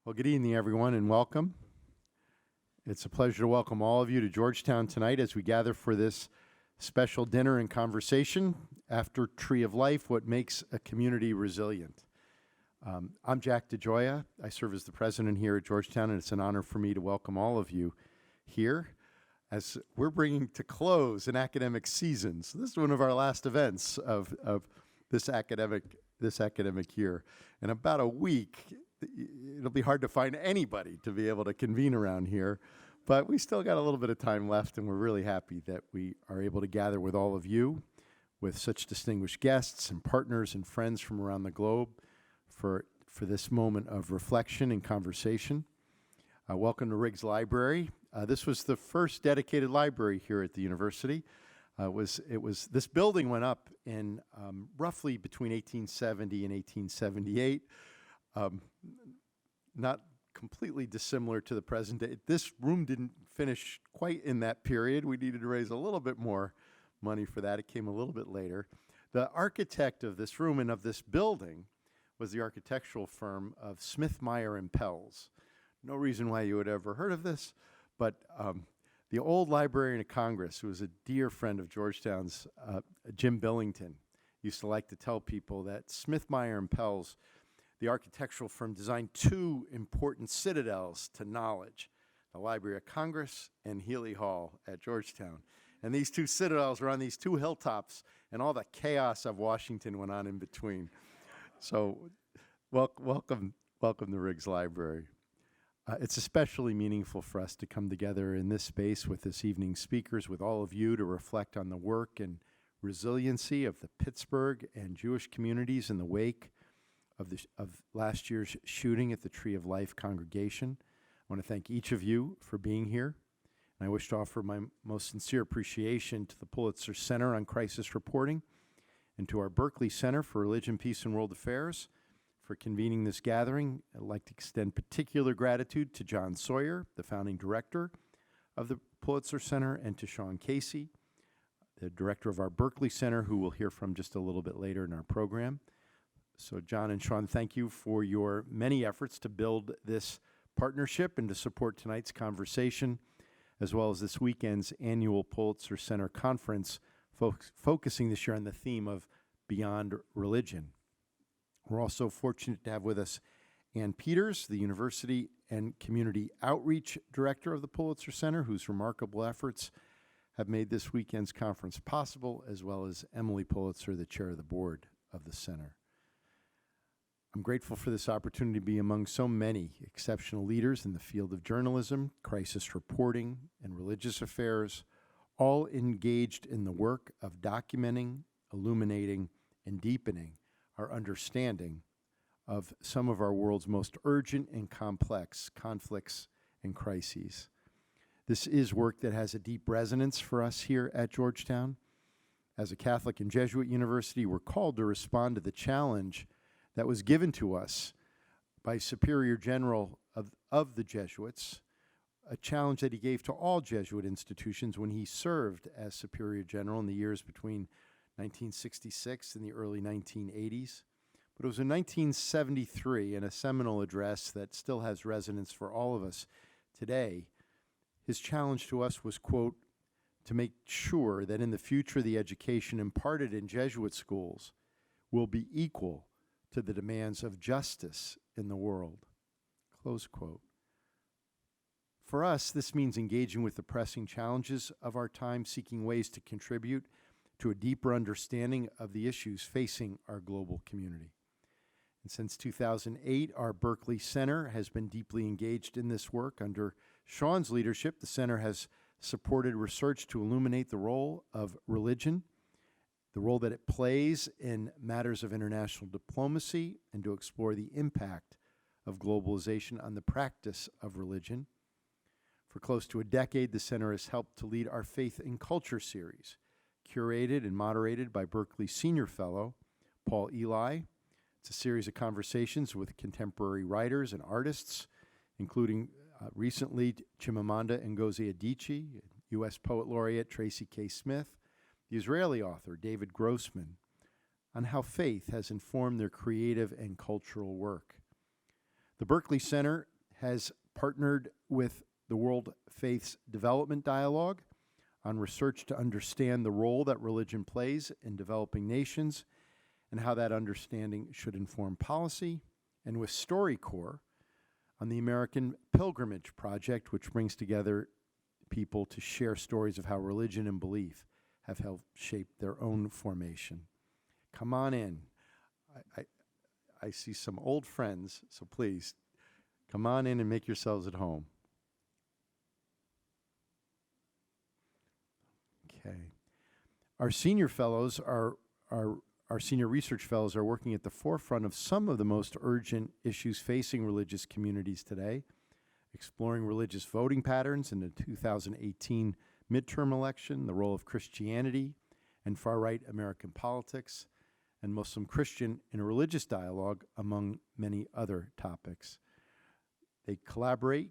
Well, good evening, everyone, and welcome. It's a pleasure to welcome all of you to Georgetown tonight as we gather for this special dinner and conversation after Tree of Life, what makes a community resilient. I'm Jack DeGioia. I serve as the president here at Georgetown, and it's an honor for me to welcome all of you here as we're bringing to close an academic season. So this is one of our last events of this academic year. In about a week, it'll be hard to find anybody to be able to convene around here, but we still got a little bit of time left, and we're really happy that we are able to gather with all of you, with such distinguished guests and partners and friends from around the globe for this moment of reflection and conversation. Welcome to Riggs Library. This was the first dedicated library here at the university. This building went up in roughly between 1870 and 1878. Not completely dissimilar to the present day. This room didn't finish quite in that period. We needed to raise a little bit more money for that. It came a little bit later. The architect of this room and of this building was the architectural firm of Smith, Meyer, and Pells. No reason why you would ever heard of this, but the old Librarian of Congress, who was a dear friend of Georgetown's, Jim Billington, used to like to tell people that Smith, Meyer, and Pells, the architectural firm, designed two important citadels to knowledge, the Library of Congress and Healy Hall at Georgetown. And these two citadels were on these two hilltops, and all the chaos of Washington went on in between. So welcome to Riggs Library. It's especially meaningful for us to come together in this space with this evening's speakers, with all of you, to reflect on the work and resiliency of the Pittsburgh and Jewish communities in the wake of last year's shooting at the Tree of Life congregation. I want to thank each of you for being here. And I wish to offer my most sincere appreciation to the Pulitzer Center on Crisis Reporting and to our Berkley Center for Religion, Peace, and World Affairs for convening this gathering. I'd like to extend particular gratitude to John Sawyer, the founding director of the Pulitzer Center, and to Sean Casey, the director of our Berkley Center, who we'll hear from just a little bit later in our program. So John and Sean, thank you for your many efforts to build this partnership and to support tonight's conversation, as well as this weekend's annual Pulitzer Center Conference, focusing this year on the theme of Beyond Religion. We're also fortunate to have with us Ann Peters, the University and Community Outreach Director of the Pulitzer Center, whose remarkable efforts have made this weekend's conference possible, as well as Emily Pulitzer, the chair of the board of the center. I'm grateful for this opportunity to be among so many exceptional leaders in the field of journalism, crisis reporting, and religious affairs, all engaged in the work of documenting, illuminating, and deepening our understanding of some of our world's most urgent and complex conflicts and crises. This is work that has a deep resonance for us here at Georgetown. As a Catholic and Jesuit university, we're called to respond to the challenge that was given to us by Superior General of the Jesuits, a challenge that he gave to all Jesuit institutions when he served as Superior General in the years between 1966 and the early 1980s. But it was in 1973, in a seminal address that still has resonance for all of us today, his challenge to us was, quote, to make sure that in the future the education imparted in Jesuit schools will be equal to the demands of justice in the world, close quote. For us, this means engaging with the pressing challenges of our time, seeking ways to contribute to a deeper understanding of the issues facing our global community. And since 2008, our Berkley Center has been deeply engaged in this work. Under Sean's leadership, the center has supported research to illuminate the role of religion, the role that it plays in matters of international diplomacy, and to explore the impact of globalization on the practice of religion. For close to a decade, the center has helped to lead our Faith and Culture series, curated and moderated by Berkley Senior Fellow Paul Eli. It's a series of conversations with contemporary writers and artists, including recently Chimamanda Ngozi Adichie, U.S. Poet Laureate Tracy K. Smith, the Israeli author David Grossman, on how faith has informed their creative and cultural work. The Berkley Center has partnered with the World Faiths Development Dialogue on research to understand the role that religion plays in developing nations and how that understanding should inform policy, and with StoryCorps on the American Pilgrimage Project, which brings together people to share stories of how religion and belief have helped shape their own formation. Come on in. I see some old friends, so please come on in and make yourselves at home. Okay. Our senior fellows our senior research fellows are working at the forefront of some of the most urgent issues facing religious communities today, exploring religious voting patterns in the 2018 midterm election, the role of Christianity and far-right American politics, and Muslim Christian in a religious dialogue, among many other topics. They cooperate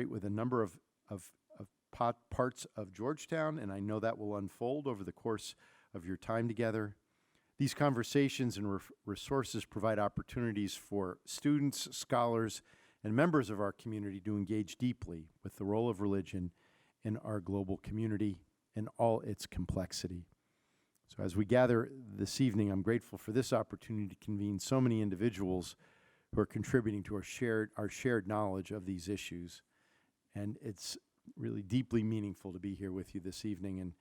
with a number of parts of Georgetown, and I know that will unfold over the course of your time together. These conversations and resources provide opportunities for students, scholars, and members of our community to engage deeply with the role of religion in our global community and all its complexity. So as we gather this evening, I'm grateful for this opportunity to convene so many individuals who are contributing to our shared knowledge of these issues. And it's really deeply meaningful to be here with you this evening. And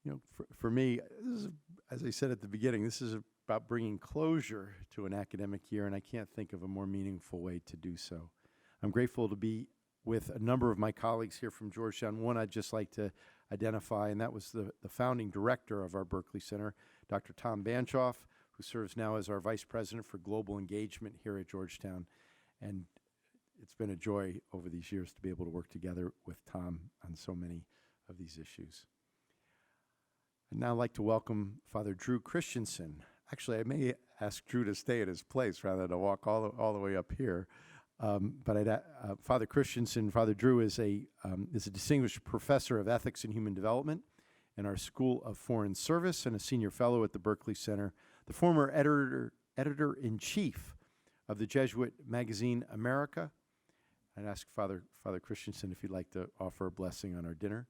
you know, for me, this is, as I said at the beginning, this is about bringing closure to an academic year, and I can't think of a more meaningful way to do so. I'm grateful to be with a number of my colleagues here from Georgetown. One I'd just like to identify, and that was the founding director of our Berkley Center, Dr. Tom Banchoff, who serves now as our Vice President for Global Engagement here at Georgetown. And it's been a joy over these years to be able to work together with Tom on so many of these issues. I'd now like to welcome Father Drew Christensen. Actually, I may ask Drew to stay at his place rather than to walk all the way up here. But Father Christensen, Father Drew is a distinguished professor of ethics and human development in our School of Foreign Service and a senior fellow at the Berkley Center, the former editor-in-chief of the Jesuit magazine America. I'd ask Father Christensen if he'd like to offer a blessing on our dinner.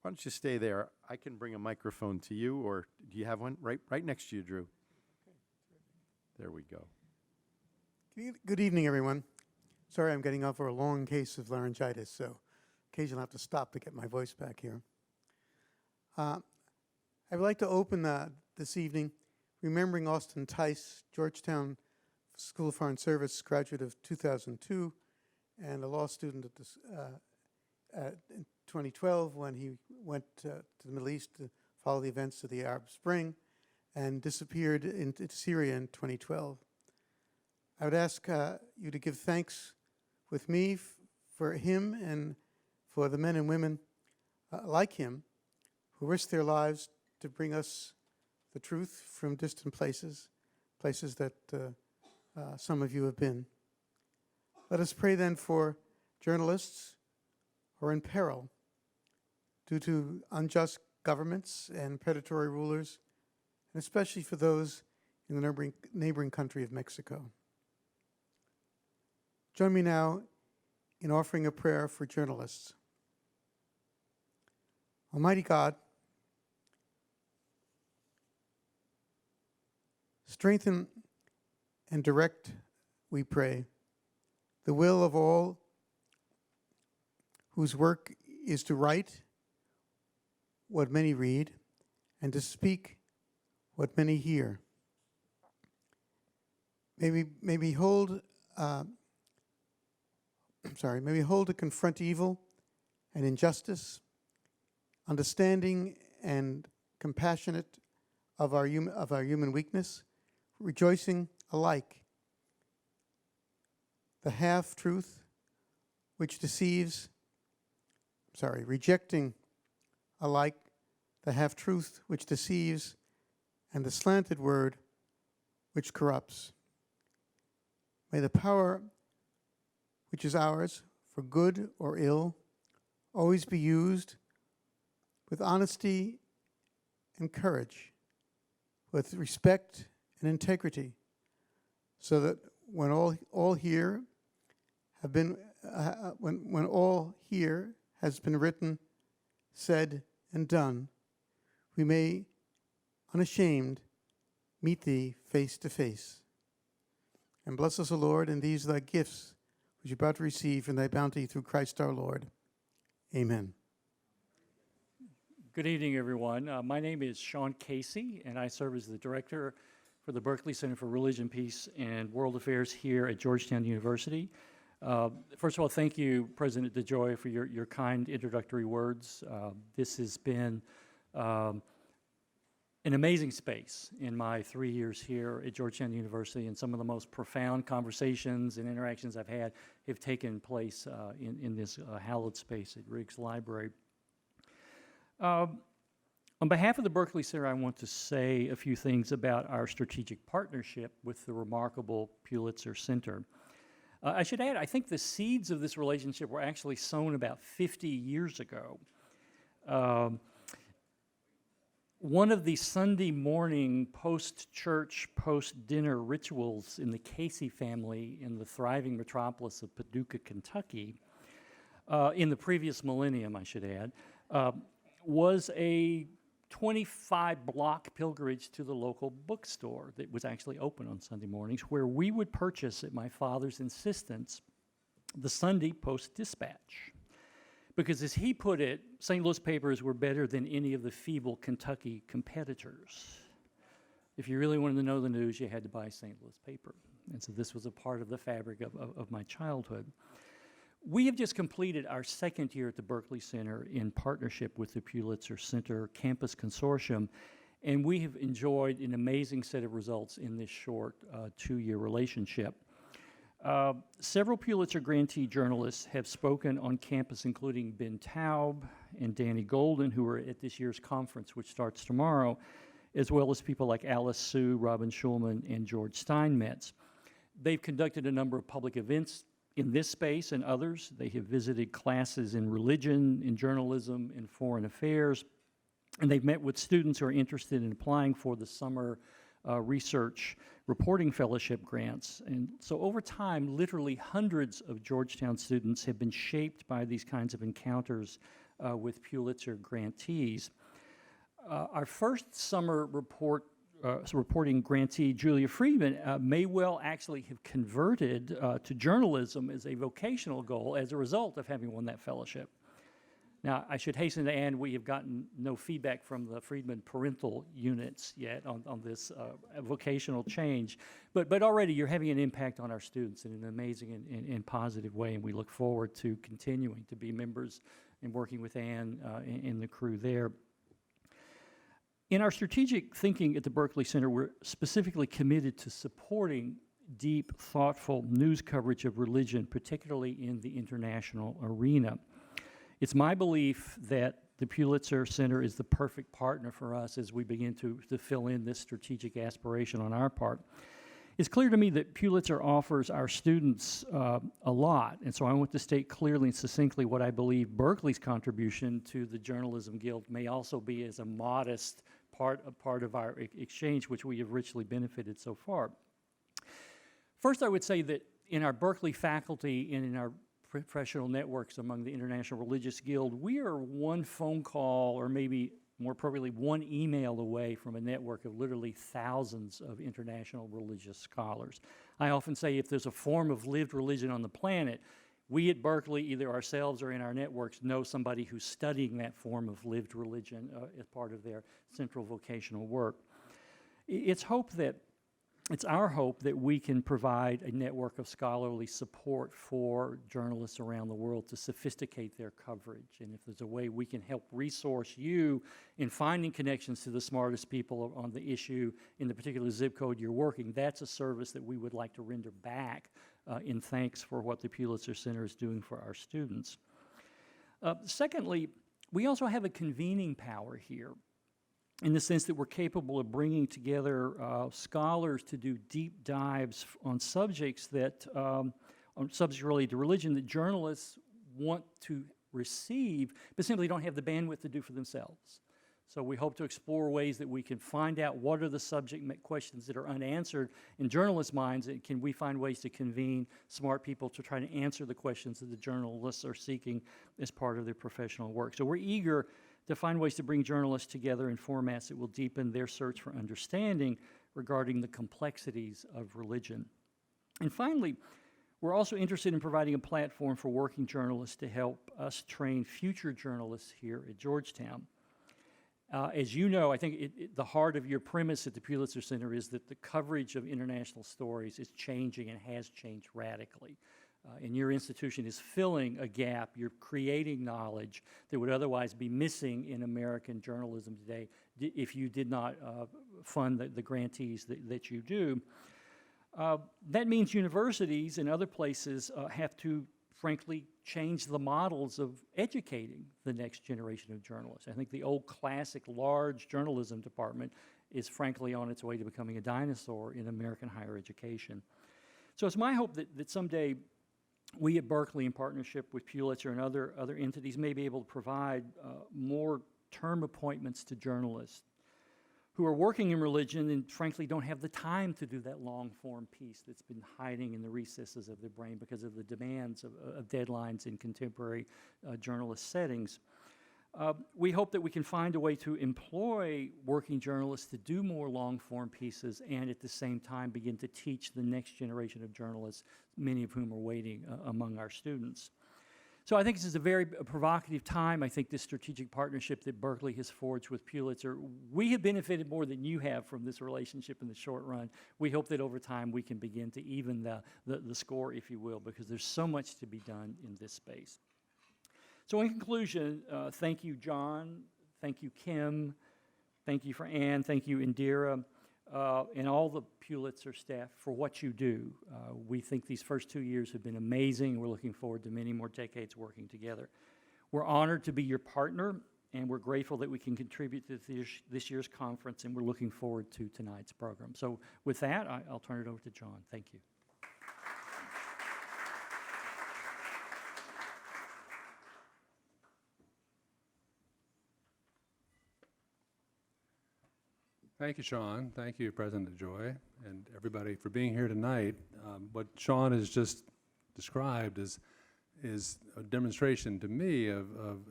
Why don't you stay there? I can bring a microphone to you, or do you have one? Right next to you, Drew. Okay. There we go. Good evening, everyone. Sorry, I'm getting over a long case of laryngitis, so occasionally I have to stop to get my voice back here. I would like to open this evening remembering Austin Tice, Georgetown School of Foreign Service graduate of 2002, and a law student at this, in 2012 when he went to the Middle East to follow the events of the Arab Spring and disappeared into Syria in 2012. I would ask you to give thanks with me for him and for the men and women like him who risked their lives to bring us the truth from distant places that some of you have been. Let us pray then for journalists who are in peril due to unjust governments and predatory rulers, and especially for those in the neighboring country of Mexico. Join me now in offering a prayer for journalists. Almighty God, strengthen and direct, we pray, the will of all whose work is to write what many read and to speak what many hear. May we hold to confront evil and injustice, understanding and compassionate of our human weakness, rejoicing alike the half-truth which deceives, rejecting alike the half-truth which deceives and the slanted word which corrupts. May the power which is ours for good or ill always be used with honesty and courage, with respect and integrity, so that when all hear have been, when all here has been written, said, and done, we may, unashamed, meet thee face to face. And bless us, O Lord, in these thy gifts, which you're about to receive from thy bounty through Christ our Lord. Amen. Good evening, everyone. My name is Sean Casey, and I serve as the director for the Berkley Center for Religion, Peace, and World Affairs here at Georgetown University. First of all, thank you, President DeJoy, for your kind introductory words. This has been an amazing space in my 3 years here at Georgetown University, and some of the most profound conversations and interactions I've had have taken place in this hallowed space at Riggs Library. On behalf of the Berkley Center, I want to say a few things about our strategic partnership with the remarkable Pulitzer Center. I should add, I think the seeds of this relationship were actually sown about 50 years ago. One of the Sunday morning post-church, post-dinner rituals in the Casey family in the thriving metropolis of Paducah, Kentucky, in the previous millennium, I should add, was a 25-block pilgrimage to the local bookstore that was actually open on Sunday mornings, where we would purchase, at my father's insistence, the Sunday Post-Dispatch. Because as he put it, St. Louis papers were better than any of the feeble Kentucky competitors. If you really wanted to know the news, you had to buy a St. Louis paper. And so this was a part of the fabric of my childhood. We have just completed our second year at the Berkley Center in partnership with the Pulitzer Center Campus Consortium, and we have enjoyed an amazing set of results in this short 2-year relationship. Several Pulitzer grantee journalists have spoken on campus, including Ben Taub and Danny Golden, who are at this year's conference, which starts tomorrow, as well as people like Alice Sue, Robin Schulman, and George Steinmetz. They've conducted a number of public events in this space and others. They have visited classes in religion, in journalism, in foreign affairs, and they've met with students who are interested in applying for the summer research reporting fellowship grants. And so over time, literally hundreds of Georgetown students have been shaped by these kinds of encounters with Pulitzer grantees. Our first summer reporting grantee, Julia Friedman, may well actually have converted to journalism as a vocational goal as a result of having won that fellowship. Now, I should hasten to add, we have gotten no feedback from the Friedman parental units yet on this vocational change, but already you're having an impact on our students in an amazing and positive way, and we look forward to continuing to be members and working with Ann and the crew there. In our strategic thinking at the Berkley Center, we're specifically committed to supporting deep, thoughtful news coverage of religion, particularly in the international arena. It's my belief that the Pulitzer Center is the perfect partner for us as we begin to fill in this strategic aspiration on our part. It's clear to me that Pulitzer offers our students a lot, and so I want to state clearly and succinctly what I believe Berkeley's contribution to the Journalism Guild may also be as a modest part of our exchange, which we have richly benefited so far. First, I would say that in our Berkeley faculty and in our professional networks among the International Religious Guild, we are one phone call, or maybe more appropriately, one email away from a network of literally thousands of international religious scholars. I often say if there's a form of lived religion on the planet, we at Berkeley, either ourselves or in our networks, know somebody who's studying that form of lived religion as part of their central vocational work. It's our hope that we can provide a network of scholarly support for journalists around the world to sophisticate their coverage. And if there's a way we can help resource you in finding connections to the smartest people on the issue in the particular zip code you're working, that's a service that we would like to render back in thanks for what the Pulitzer Center is doing for our students. Secondly, we also have a convening power here, in the sense that we're capable of bringing together scholars to do deep dives on subjects related to religion that journalists want to receive, but simply don't have the bandwidth to do for themselves. So we hope to explore ways that we can find out what are the questions that are unanswered in journalists' minds, and can we find ways to convene smart people to try to answer the questions that the journalists are seeking as part of their professional work. So we're eager to find ways to bring journalists together in formats that will deepen their search for understanding regarding the complexities of religion. And finally, we're also interested in providing a platform for working journalists to help us train future journalists here at Georgetown. As you know, I think the heart of your premise at the Pulitzer Center is that the coverage of international stories is changing and has changed radically. And your institution is filling a gap. You're creating knowledge that would otherwise be missing in American journalism today if you did not fund the grantees that you do. That means universities and other places have to, frankly, change the models of educating the next generation of journalists. I think the old classic large journalism department is, frankly, on its way to becoming a dinosaur in American higher education. So it's my hope that someday we at Berkeley, in partnership with Pulitzer and other entities, may be able to provide more term appointments to journalists who are working in religion and frankly don't have the time to do that long-form piece that's been hiding in the recesses of their brain because of the demands of deadlines in contemporary journalist settings. We hope that we can find a way to employ working journalists to do more long-form pieces and at the same time begin to teach the next generation of journalists, many of whom are waiting among our students. So I think this is a very provocative time. I think this strategic partnership that Berkeley has forged with Pulitzer, we have benefited more than you have from this relationship in the short run. We hope that over time we can begin to even the score, if you will, because there's so much to be done in this space. So in conclusion, thank you, John. Thank you, Kim. Thank you for Ann. Thank you, Indira. And all the Pulitzer staff for what you do. We think these first 2 years have been amazing. We're looking forward to many more decades working together. We're honored to be your partner, and we're grateful that we can contribute to this year's conference, and we're looking forward to tonight's program. So with that, I'll turn it over to John. Thank you. Thank you, Sean. Thank you, President Joy, and everybody for being here tonight. What Sean has just described is a demonstration to me of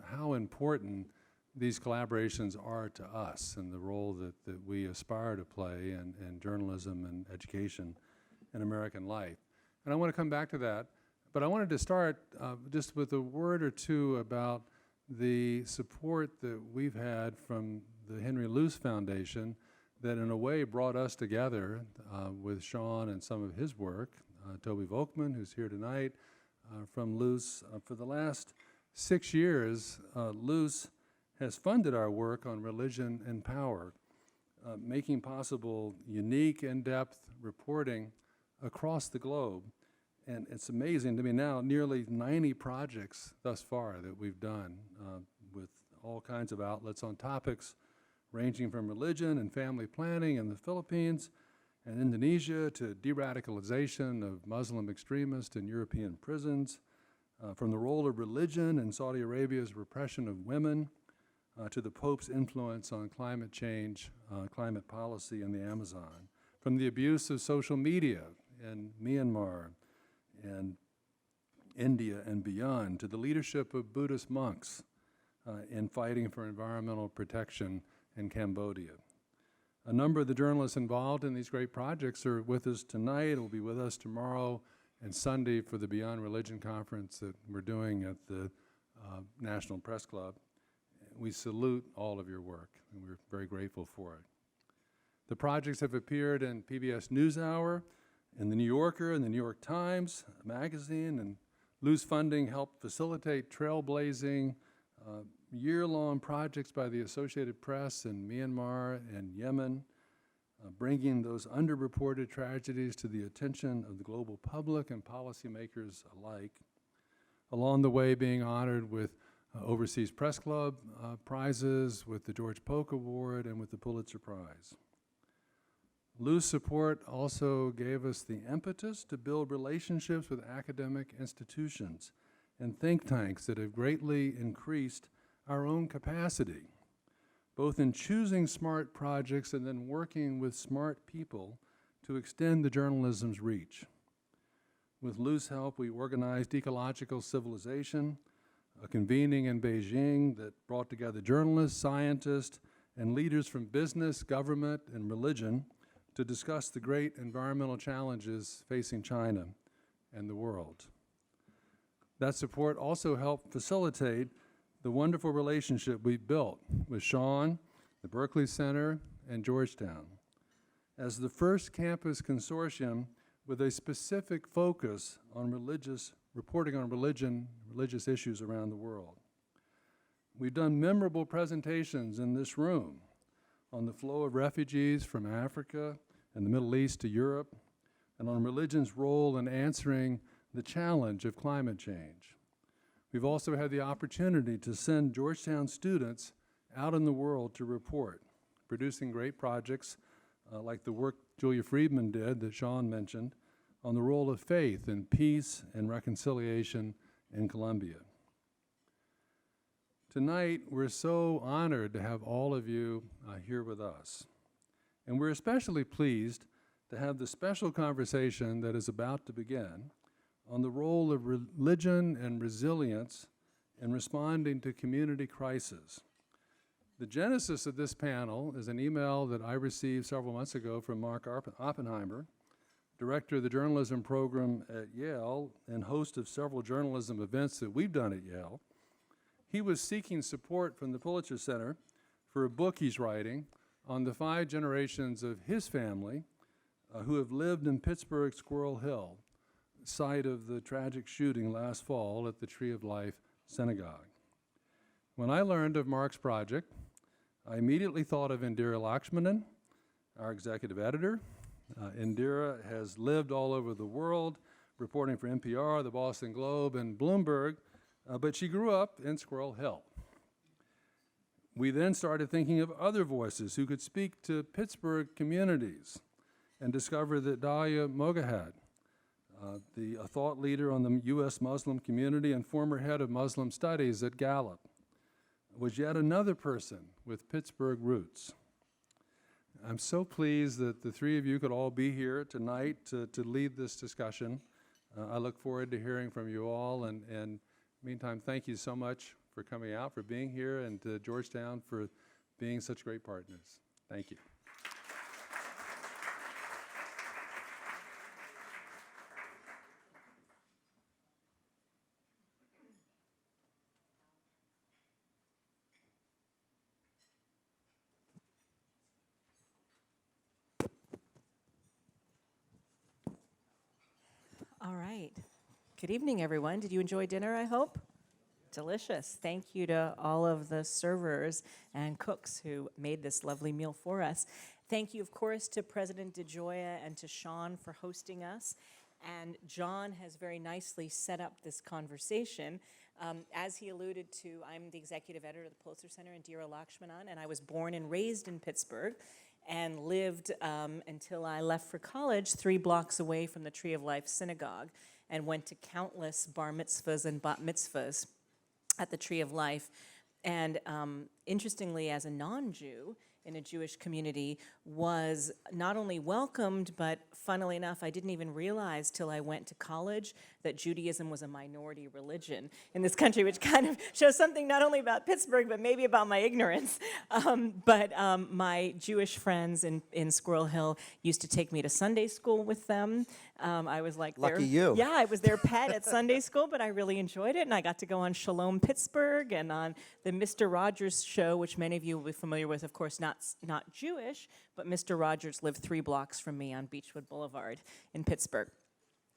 how important these collaborations are to us and the role that we aspire to play in journalism and education in American life. And I want to come back to that, but I wanted to start just with a word or two about the support that we've had from the Henry Luce Foundation that in a way brought us together with Sean and some of his work. Toby Oakman, who's here tonight, from Luce. For the last 6 years, Luce has funded our work on religion and power, making possible unique, in-depth reporting across the globe. And it's amazing to me now, nearly 90 projects thus far that we've done with all kinds of outlets on topics ranging from religion and family planning in the Philippines and Indonesia to de-radicalization of Muslim extremists in European prisons, from the role of religion in Saudi Arabia's repression of women to the Pope's influence on climate change, climate policy in the Amazon, from the abuse of social media in Myanmar and India and beyond, to the leadership of Buddhist monks in fighting for environmental protection in Cambodia. A number of the journalists involved in these great projects are with us tonight, will be with us tomorrow and Sunday for the Beyond Religion Conference that we're doing at the National Press Club. We salute all of your work, and we're very grateful for it. The projects have appeared in PBS NewsHour, in the New Yorker and the New York Times magazine, and Luce funding helped facilitate trailblazing year-long projects by the Associated Press in Myanmar and Yemen, bringing those underreported tragedies to the attention of the global public and policymakers alike. Along the way, being honored with Overseas Press Club prizes, with the George Polk Award, and with the Pulitzer Prize. Luce support also gave us the impetus to build relationships with academic institutions and think tanks that have greatly increased our own capacity both in choosing smart projects and then working with smart people to extend the journalism's reach. With Lou's help, we organized Ecological Civilization, a convening in Beijing that brought together journalists, scientists, and leaders from business, government, and religion to discuss the great environmental challenges facing China and the world. That support also helped facilitate the wonderful relationship we built with Sean, the Berkley Center, and Georgetown as the first campus consortium with a specific focus on reporting on religious issues around the world. We've done memorable presentations in this room on the flow of refugees from Africa and the Middle East to Europe, and on religion's role in answering the challenge of climate change. We've also had the opportunity to send Georgetown students out in the world to report, producing great projects like the work Julia Friedman did that Sean mentioned on the role of faith in peace and reconciliation in Colombia. Tonight, we're so honored to have all of you here with us. And we're especially pleased to have the special conversation that is about to begin on the role of religion and resilience in responding to community crisis. The genesis of this panel is an email that I received several months ago from Mark Oppenheimer, director of the journalism program at Yale and host of several journalism events that we've done at Yale. He was seeking support from the Pulitzer Center for a book he's writing on the 5 generations of his family who have lived in Pittsburgh Squirrel Hill, site of the tragic shooting last fall at the Tree of Life Synagogue. When I learned of Mark's project, I immediately thought of Indira Lakshmanan, our executive editor. Indira has lived all over the world, reporting for NPR, the Boston Globe, and Bloomberg, but she grew up in Squirrel Hill. We then started thinking of other voices who could speak to Pittsburgh communities and discovered that Dahlia Lithwick, a thought leader on the U.S. Muslim community and former head of Muslim studies at Gallup, was yet another person with Pittsburgh roots. I'm so pleased that the 3 of you could all be here tonight to lead this discussion. I look forward to hearing from you all, and meantime, thank you so much for coming out, for being here, and to Georgetown for being such great partners. Thank you. All right. Good evening, everyone. Did you enjoy dinner, I hope? Delicious. Thank you to all of the servers and cooks who made this lovely meal for us. Thank you, of course, to President DeGioia and to Sean for hosting us. And John has very nicely set up this conversation. As he alluded to, I'm the executive editor of the Pulitzer Center, Indira Lakshmanan, and I was born and raised in Pittsburgh and lived until I left for college 3 blocks away from the Tree of Life Synagogue and went to countless bar mitzvahs and bat mitzvahs at the Tree of Life. And interestingly, as a non-Jew in a Jewish community, was not only welcomed, but funnily enough, I didn't even realize till I went to college that Judaism was a minority religion in this country, which kind of shows something not only about Pittsburgh, but maybe about my ignorance. But my Jewish friends in Squirrel Hill used to take me to Sunday school with them. I was like Lucky you. Yeah, I was their pet at Sunday school, but I really enjoyed it, and I got to go on Shalom Pittsburgh and on the Mr. Rogers show, which many of you will be familiar with, of course, not Jewish, but Mr. Rogers lived 3 blocks from me on Beechwood Boulevard in Pittsburgh.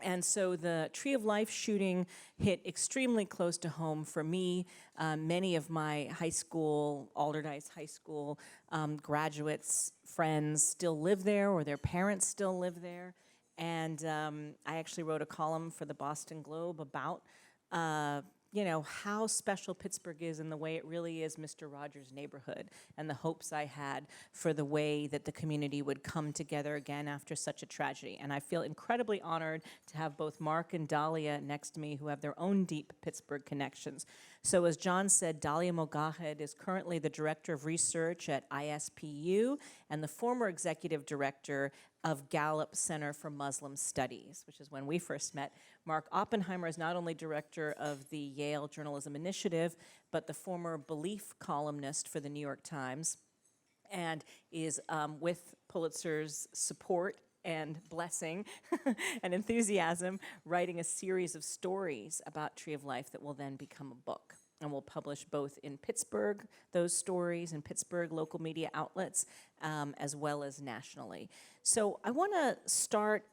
And so the Tree of Life shooting hit extremely close to home for me. Many of my high school, Alderdice High School graduates, friends still live there, or their parents still live there. And I actually wrote a column for the Boston Globe about how special Pittsburgh is and the way it really is Mr. Rogers' neighborhood, and the hopes I had for the way that the community would come together again after such a tragedy. And I feel incredibly honored to have both Mark and Dahlia next to me, who have their own deep Pittsburgh connections. So as John said, Dahlia Mogahed is currently the Director of Research at ISPU and the former Executive Director of Gallup Center for Muslim Studies, which is when we first met. Mark Oppenheimer is not only director of the Yale Journalism Initiative, but the former Belief columnist for the New York Times, and is, with Pulitzer's support and blessing and enthusiasm, writing a series of stories about Tree of Life that will then become a book. And we'll publish both in Pittsburgh, those stories in Pittsburgh local media outlets, as well as nationally. So I want to start,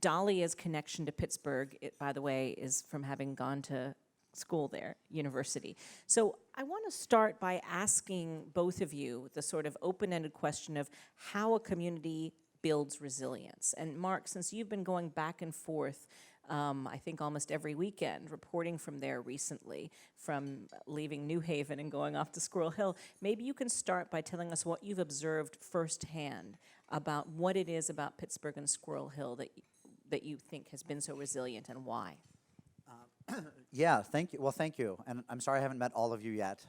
Dahlia's connection to Pittsburgh, by the way, is from having gone to school there, university. So I want to start by asking both of you the sort of open-ended question of how a community builds resilience. And Mark, since you've been going back and forth, I think almost every weekend, reporting from there recently, from leaving New Haven and going off to Squirrel Hill, maybe you can start by telling us what you've observed firsthand about what it is about Pittsburgh and Squirrel Hill that you think has been so resilient, and why. Yeah, thank you. Well, thank you. And I'm sorry I haven't met all of you yet.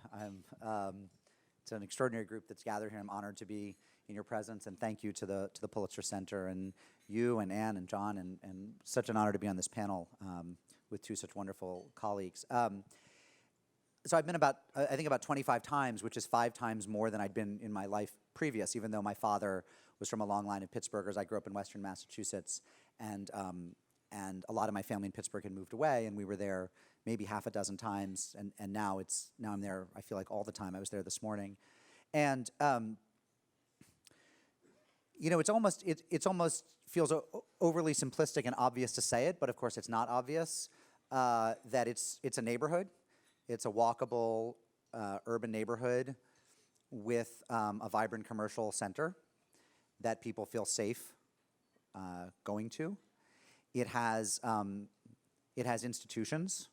It's an extraordinary group that's gathered here. I'm honored to be in your presence, and thank you to the Pulitzer Center and you and Ann and John, and such an honor to be on this panel with two such wonderful colleagues. So I've been I think about 25 times, which is 5 times more than I'd been in my life previous, even though my father was from a long line of Pittsburghers. I grew up in Western Massachusetts, and a lot of my family in Pittsburgh had moved away, and we were there maybe half a dozen times, and now I'm there, I feel like, all the time. I was there this morning. And it's almost feels overly simplistic and obvious to say it, but of course it's not obvious, that it's a neighborhood. It's a walkable urban neighborhood with a vibrant commercial center that people feel safe going to. It has institutions.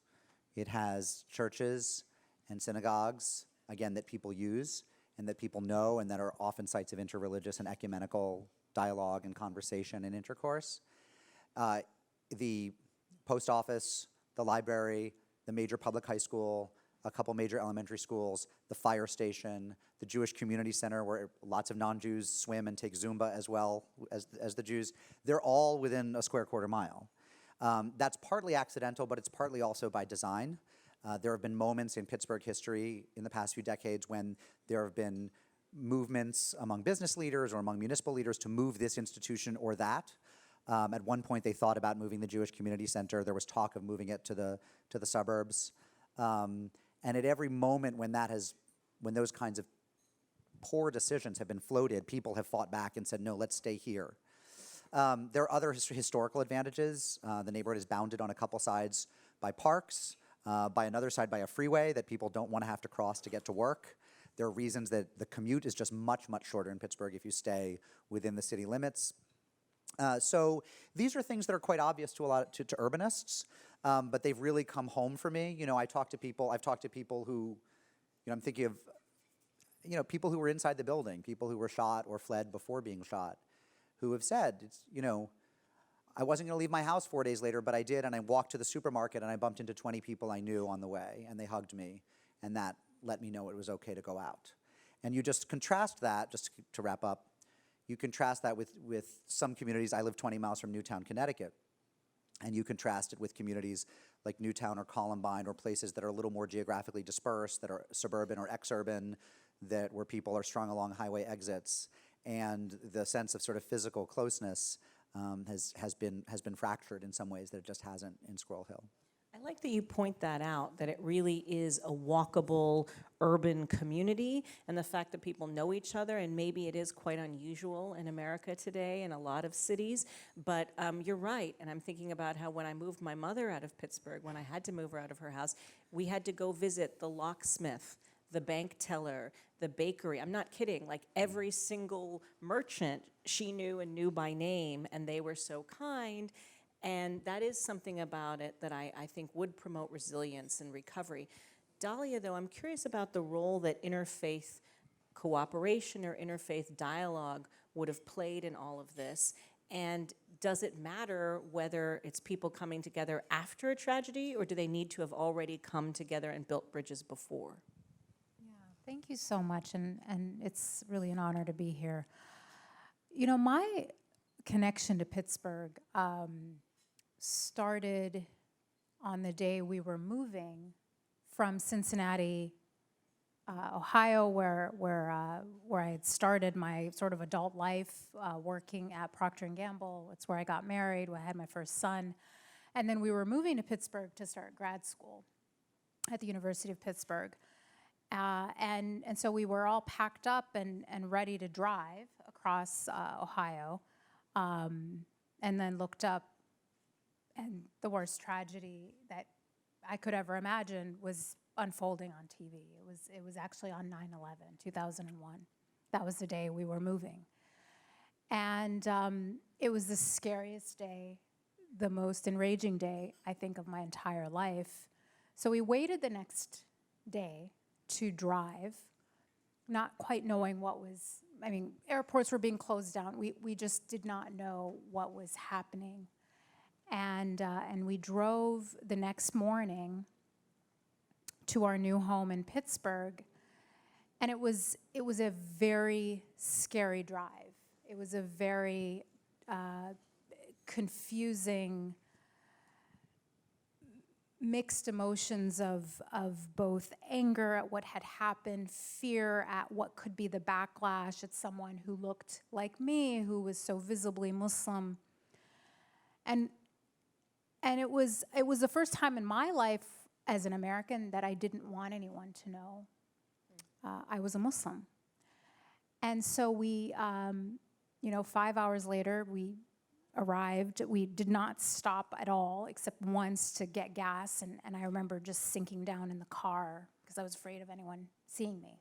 It has churches and synagogues, again, that people use and that people know and that are often sites of interreligious and ecumenical dialogue and conversation and intercourse. The post office, the library, the major public high school, a couple major elementary schools, the fire station, the Jewish community center where lots of non-Jews swim and take Zumba as well as the Jews, they're all within a square quarter mile. That's partly accidental, but it's partly also by design. There have been moments in Pittsburgh history in the past few decades when there have been movements among business leaders or among municipal leaders to move this institution or that. At one point, they thought about moving the Jewish Community Center. There was talk of moving it to the suburbs. And at every moment when those kinds of poor decisions have been floated, people have fought back and said, no, let's stay here. There are other historical advantages. The neighborhood is bounded on a couple sides by parks, by another side by a freeway that people don't want to have to cross to get to work. There are reasons that the commute is just much, much shorter in Pittsburgh if you stay within the city limits. So these are things that are quite obvious to to urbanists, but they've really come home for me. I've talked to people who, I'm thinking of, people who were inside the building, people who were shot or fled before being shot, who have said, I wasn't going to leave my house 4 days later, but I did, and I walked to the supermarket and I bumped into 20 people I knew on the way, and they hugged me, and that let me know it was okay to go out. And you just contrast that, just to wrap up, you contrast that with some communities. I live 20 miles from Newtown, Connecticut, and you contrast it with communities like Newtown or Columbine or places that are a little more geographically dispersed, that are suburban or exurban, where people are strung along highway exits, and the sense of sort of physical closeness has been fractured in some ways that it just hasn't in Squirrel Hill. I like that you point that out, that it really is a walkable urban community, and the fact that people know each other, and maybe it is quite unusual in America today in a lot of cities, but you're right, and I'm thinking about how when I moved my mother out of Pittsburgh, when I had to move her out of her house, we had to go visit the locksmith, the bank teller, the bakery. I'm not kidding, like every single merchant she knew and knew by name, and they were so kind. And that is something about it that I think would promote resilience and recovery. Dahlia, though, I'm curious about the role that interfaith cooperation or interfaith dialogue would have played in all of this. And does it matter whether it's people coming together after a tragedy, or do they need to have already come together and built bridges before? Yeah, thank you so much, and it's really an honor to be here. You know, my connection to Pittsburgh started on the day we were moving from Cincinnati, Ohio, where I had started my sort of adult life, working at Procter & Gamble. It's where I got married, where I had my first son. And then we were moving to Pittsburgh to start grad school at the University of Pittsburgh. And so we were all packed up and ready to drive across Ohio, and then looked up, and the worst tragedy that I could ever imagine was unfolding on TV. It was actually on 9/11, 2001. That was the day we were moving. And it was the scariest day, the most enraging day, I think, of my entire life. So we waited the next day to drive, not quite knowing what was, I mean, airports were being closed down. We just did not know what was happening. And we drove the next morning to our new home in Pittsburgh, and it was a very scary drive. It was a very confusing, mixed emotions of both anger at what had happened, fear at what could be the backlash at someone who looked like me, who was so visibly Muslim. And it was the first time in my life as an American that I didn't want anyone to know I was a Muslim. And so we, 5 hours later, we arrived. We did not stop at all, except once to get gas, and I remember just sinking down in the car because I was afraid of anyone seeing me.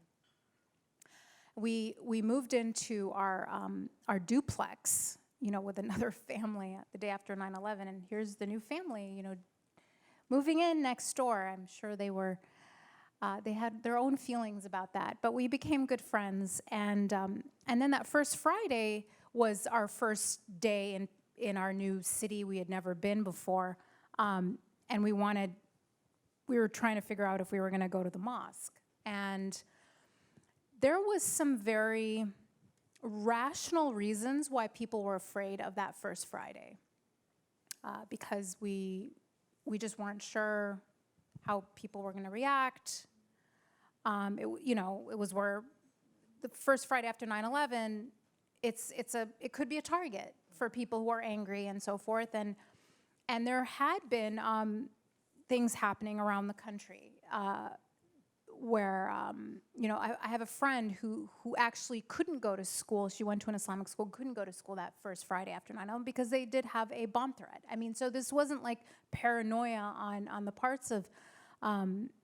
We moved into our duplex, with another family the day after 9/11, and here's the new family, moving in next door. I'm sure they had their own feelings about that, but we became good friends, and then that first Friday was our first day in our new city. We had never been before, and we were trying to figure out if we were going to go to the mosque, and there was some very rational reasons why people were afraid of that first Friday, because we just weren't sure how people were going to react. It was where the first Friday after 9/11, it could be a target for people who are angry and so forth, and there had been things happening around the country where I have a friend who actually couldn't go to school. She went to an Islamic school, couldn't go to school that first Friday after 9/11 because they did have a bomb threat. I mean, so this wasn't like paranoia on the parts of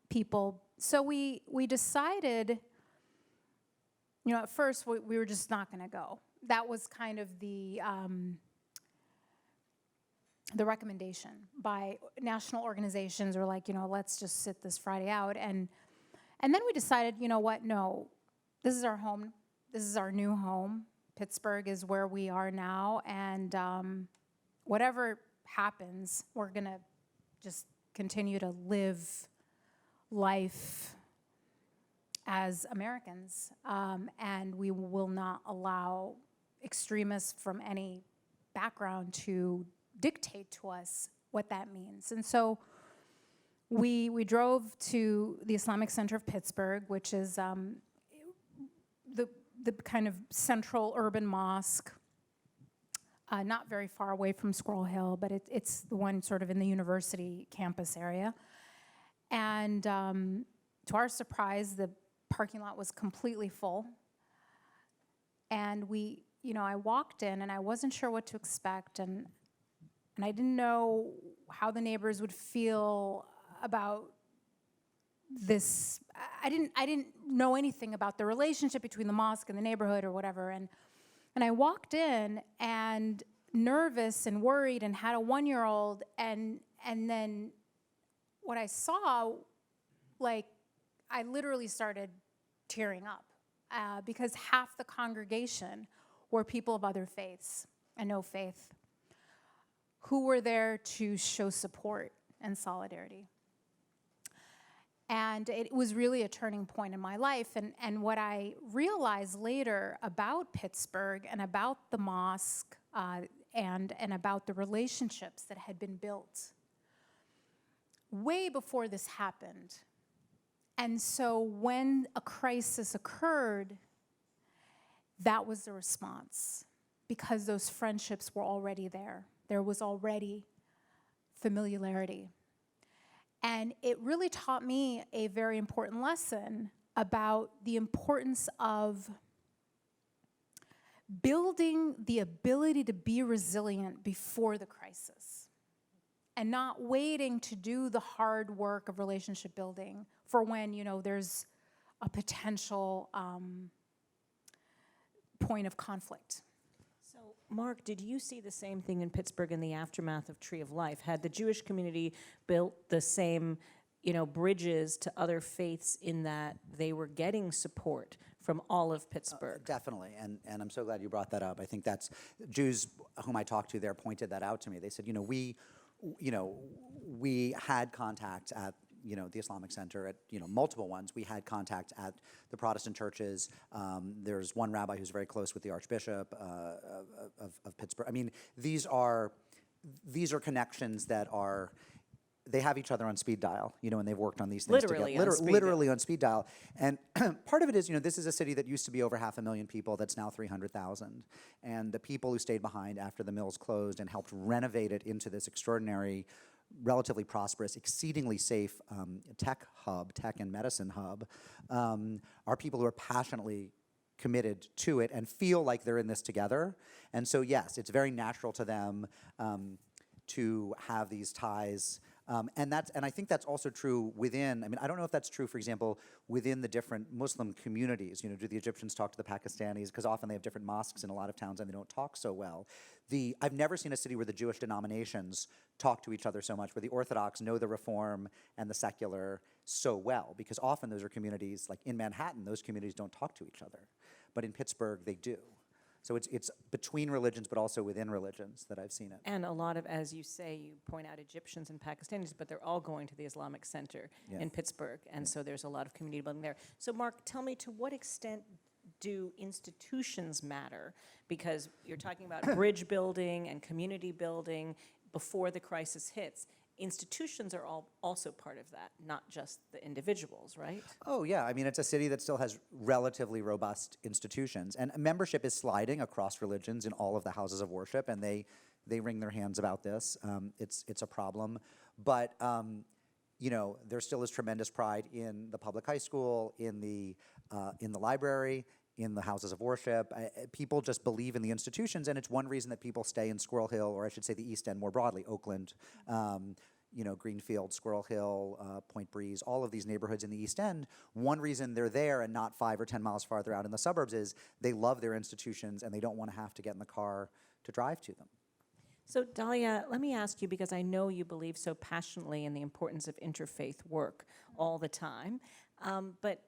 people. So we decided, at first we were just not going to go. That was kind of the recommendation by national organizations, or like, let's just sit this Friday out. And then we decided, no, this is our home. This is our new home. Pittsburgh is where we are now. And whatever happens, we're going to just continue to live life as Americans. And we will not allow extremists from any background to dictate to us what that means. And so we drove to the Islamic Center of Pittsburgh, which is the kind of central urban mosque, not very far away from Squirrel Hill, but it's the one sort of in the university campus area. And to our surprise, the parking lot was completely full. And I walked in and I wasn't sure what to expect, and I didn't know how the neighbors would feel about this. I didn't know anything about the relationship between the mosque and the neighborhood or whatever. And I walked in, and nervous and worried and had a 1-year-old, and then what I saw, like, I literally started tearing up because half the congregation were people of other faiths and no faith who were there to show support and solidarity. And it was really a turning point in my life. And what I realized later about Pittsburgh and about the mosque and about the relationships that had been built way before this happened. And so when a crisis occurred, that was the response, because those friendships were already there. There was already familiarity. And it really taught me a very important lesson about the importance of building the ability to be resilient before the crisis and not waiting to do the hard work of relationship building for when, you know, there's a potential point of conflict. So, Mark, did you see the same thing in Pittsburgh in the aftermath of Tree of Life? Had the Jewish community built the same, you know, bridges to other faiths in that they were getting support from all of Pittsburgh? Definitely, and I'm so glad you brought that up. I think that's, Jews whom I talked to there pointed that out to me. They said, we had contact at, the Islamic Center, at, multiple ones. We had contact at the Protestant churches. There's one rabbi who's very close with the Archbishop of Pittsburgh. I mean, these are connections that are, they have each other on speed dial, and they've worked on these things Literally together. on speed dial. Literally on speed dial. And part of it is, this is a city that used to be over 500,000 people that's now 300,000. And the people who stayed behind after the mills closed and helped renovate it into this extraordinary, relatively prosperous, exceedingly safe tech and medicine hub, are people who are passionately committed to it and feel like they're in this together. And so, yes, it's very natural to them to have these ties. And I think that's also true within, I don't know if that's true, for example, within the different Muslim communities. Do the Egyptians talk to the Pakistanis? Because often they have different mosques in a lot of towns and they don't talk so well. I've never seen a city where the Jewish denominations talk to each other so much, where the Orthodox know the Reform and the secular so well, because often those are communities, like in Manhattan, those communities don't talk to each other. But in Pittsburgh, they do. So it's between religions, but also within religions that I've seen it. And a lot of, as you say, you point out Egyptians and Pakistanis, but they're all going to the Islamic Center in Pittsburgh, and so there's a lot of community building there. So, Mark, tell me, to what extent do institutions matter? Because you're talking about bridge building and community building before the crisis hits. Institutions are also part of that, not just the individuals, right? Oh, yeah. It's a city that still has relatively robust institutions. And membership is sliding across religions in all of the houses of worship, and they wring their hands about this. It's a problem. But, there still is tremendous pride in the public high school, in the library, in the houses of worship. People just believe in the institutions, and it's one reason that people stay in Squirrel Hill, or I should say the East End more broadly, Oakland, Greenfield, Squirrel Hill, Point Breeze, all of these neighborhoods in the East End. One reason they're there and not 5 or 10 miles farther out in the suburbs is they love their institutions and they don't want to have to get in the car to drive to them. So, Dahlia, let me ask you, because I know you believe so passionately in the importance of interfaith work all the time. But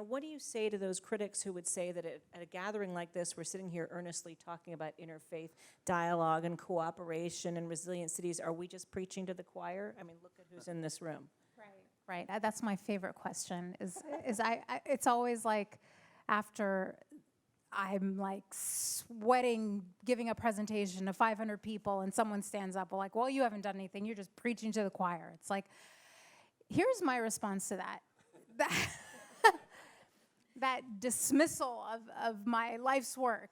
what do you say to those critics who would say that at a gathering like this, we're sitting here earnestly talking about interfaith dialogue and cooperation and resilient cities? Are we just preaching to the choir? Look at who's in this room. Right. That's my favorite question. It's always like after I'm like sweating, giving a presentation to 500 people, and someone stands up, like, well, you haven't done anything. You're just preaching to the choir. It's like, here's my response to that. That dismissal of my life's work.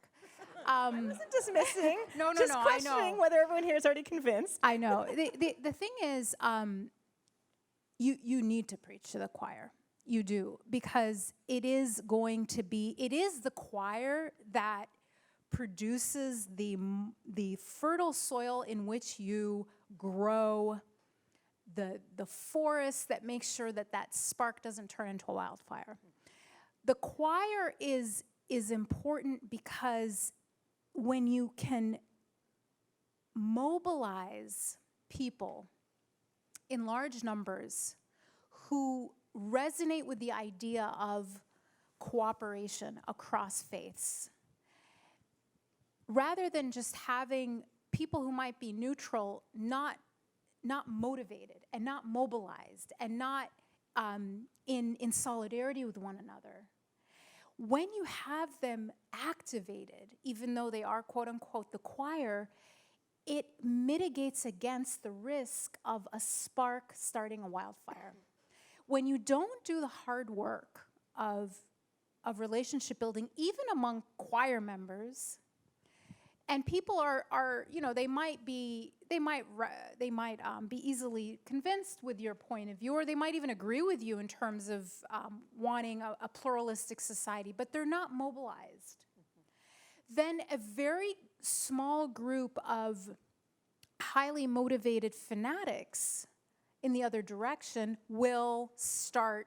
I wasn't dismissing. No, just I know. questioning whether everyone here is already convinced. I know. The thing is, you need to preach to the choir. You do, because it is the choir that produces the fertile soil in which you grow the forest, that makes sure that spark doesn't turn into a wildfire. The choir is important because when you can mobilize people in large numbers who resonate with the idea of cooperation across faiths, rather than just having people who might be neutral, not motivated and not mobilized and not in solidarity with one another. When you have them activated, even though they are quote unquote the choir, it mitigates against the risk of a spark starting a wildfire. When you don't do the hard work of relationship building, even among choir members, and people are they might be easily convinced with your point of view, or they might even agree with you in terms of wanting a pluralistic society, but they're not mobilized. Then a very small group of highly motivated fanatics in the other direction will start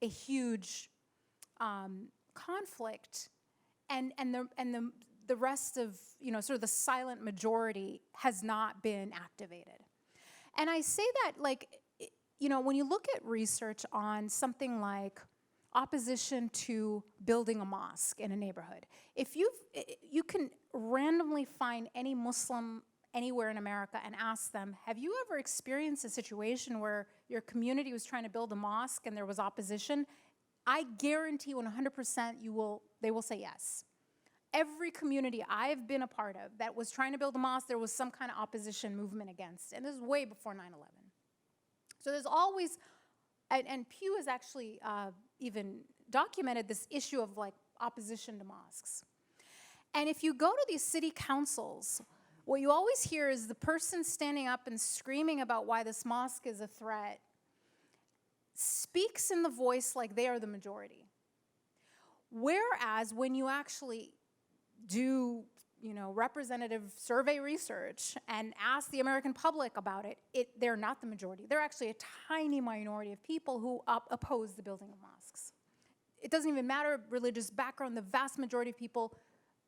a huge conflict, and the rest of, sort of the silent majority has not been activated. And I say that, when you look at research on something like opposition to building a mosque in a neighborhood, if you can randomly find any Muslim anywhere in America and ask them, have you ever experienced a situation where your community was trying to build a mosque and there was opposition? I guarantee 100% they will say yes. Every community I've been a part of that was trying to build a mosque, there was some kind of opposition movement against. And this is way before 9/11. So there's always, and Pew has actually even documented this issue of opposition to mosques. And if you go to these city councils, what you always hear is the person standing up and screaming about why this mosque is a threat speaks in the voice like they are the majority. Whereas when you actually do, representative survey research and ask the American public about it, they're not the majority. They're actually a tiny minority of people who oppose the building of mosques. It doesn't even matter religious background. The vast majority of people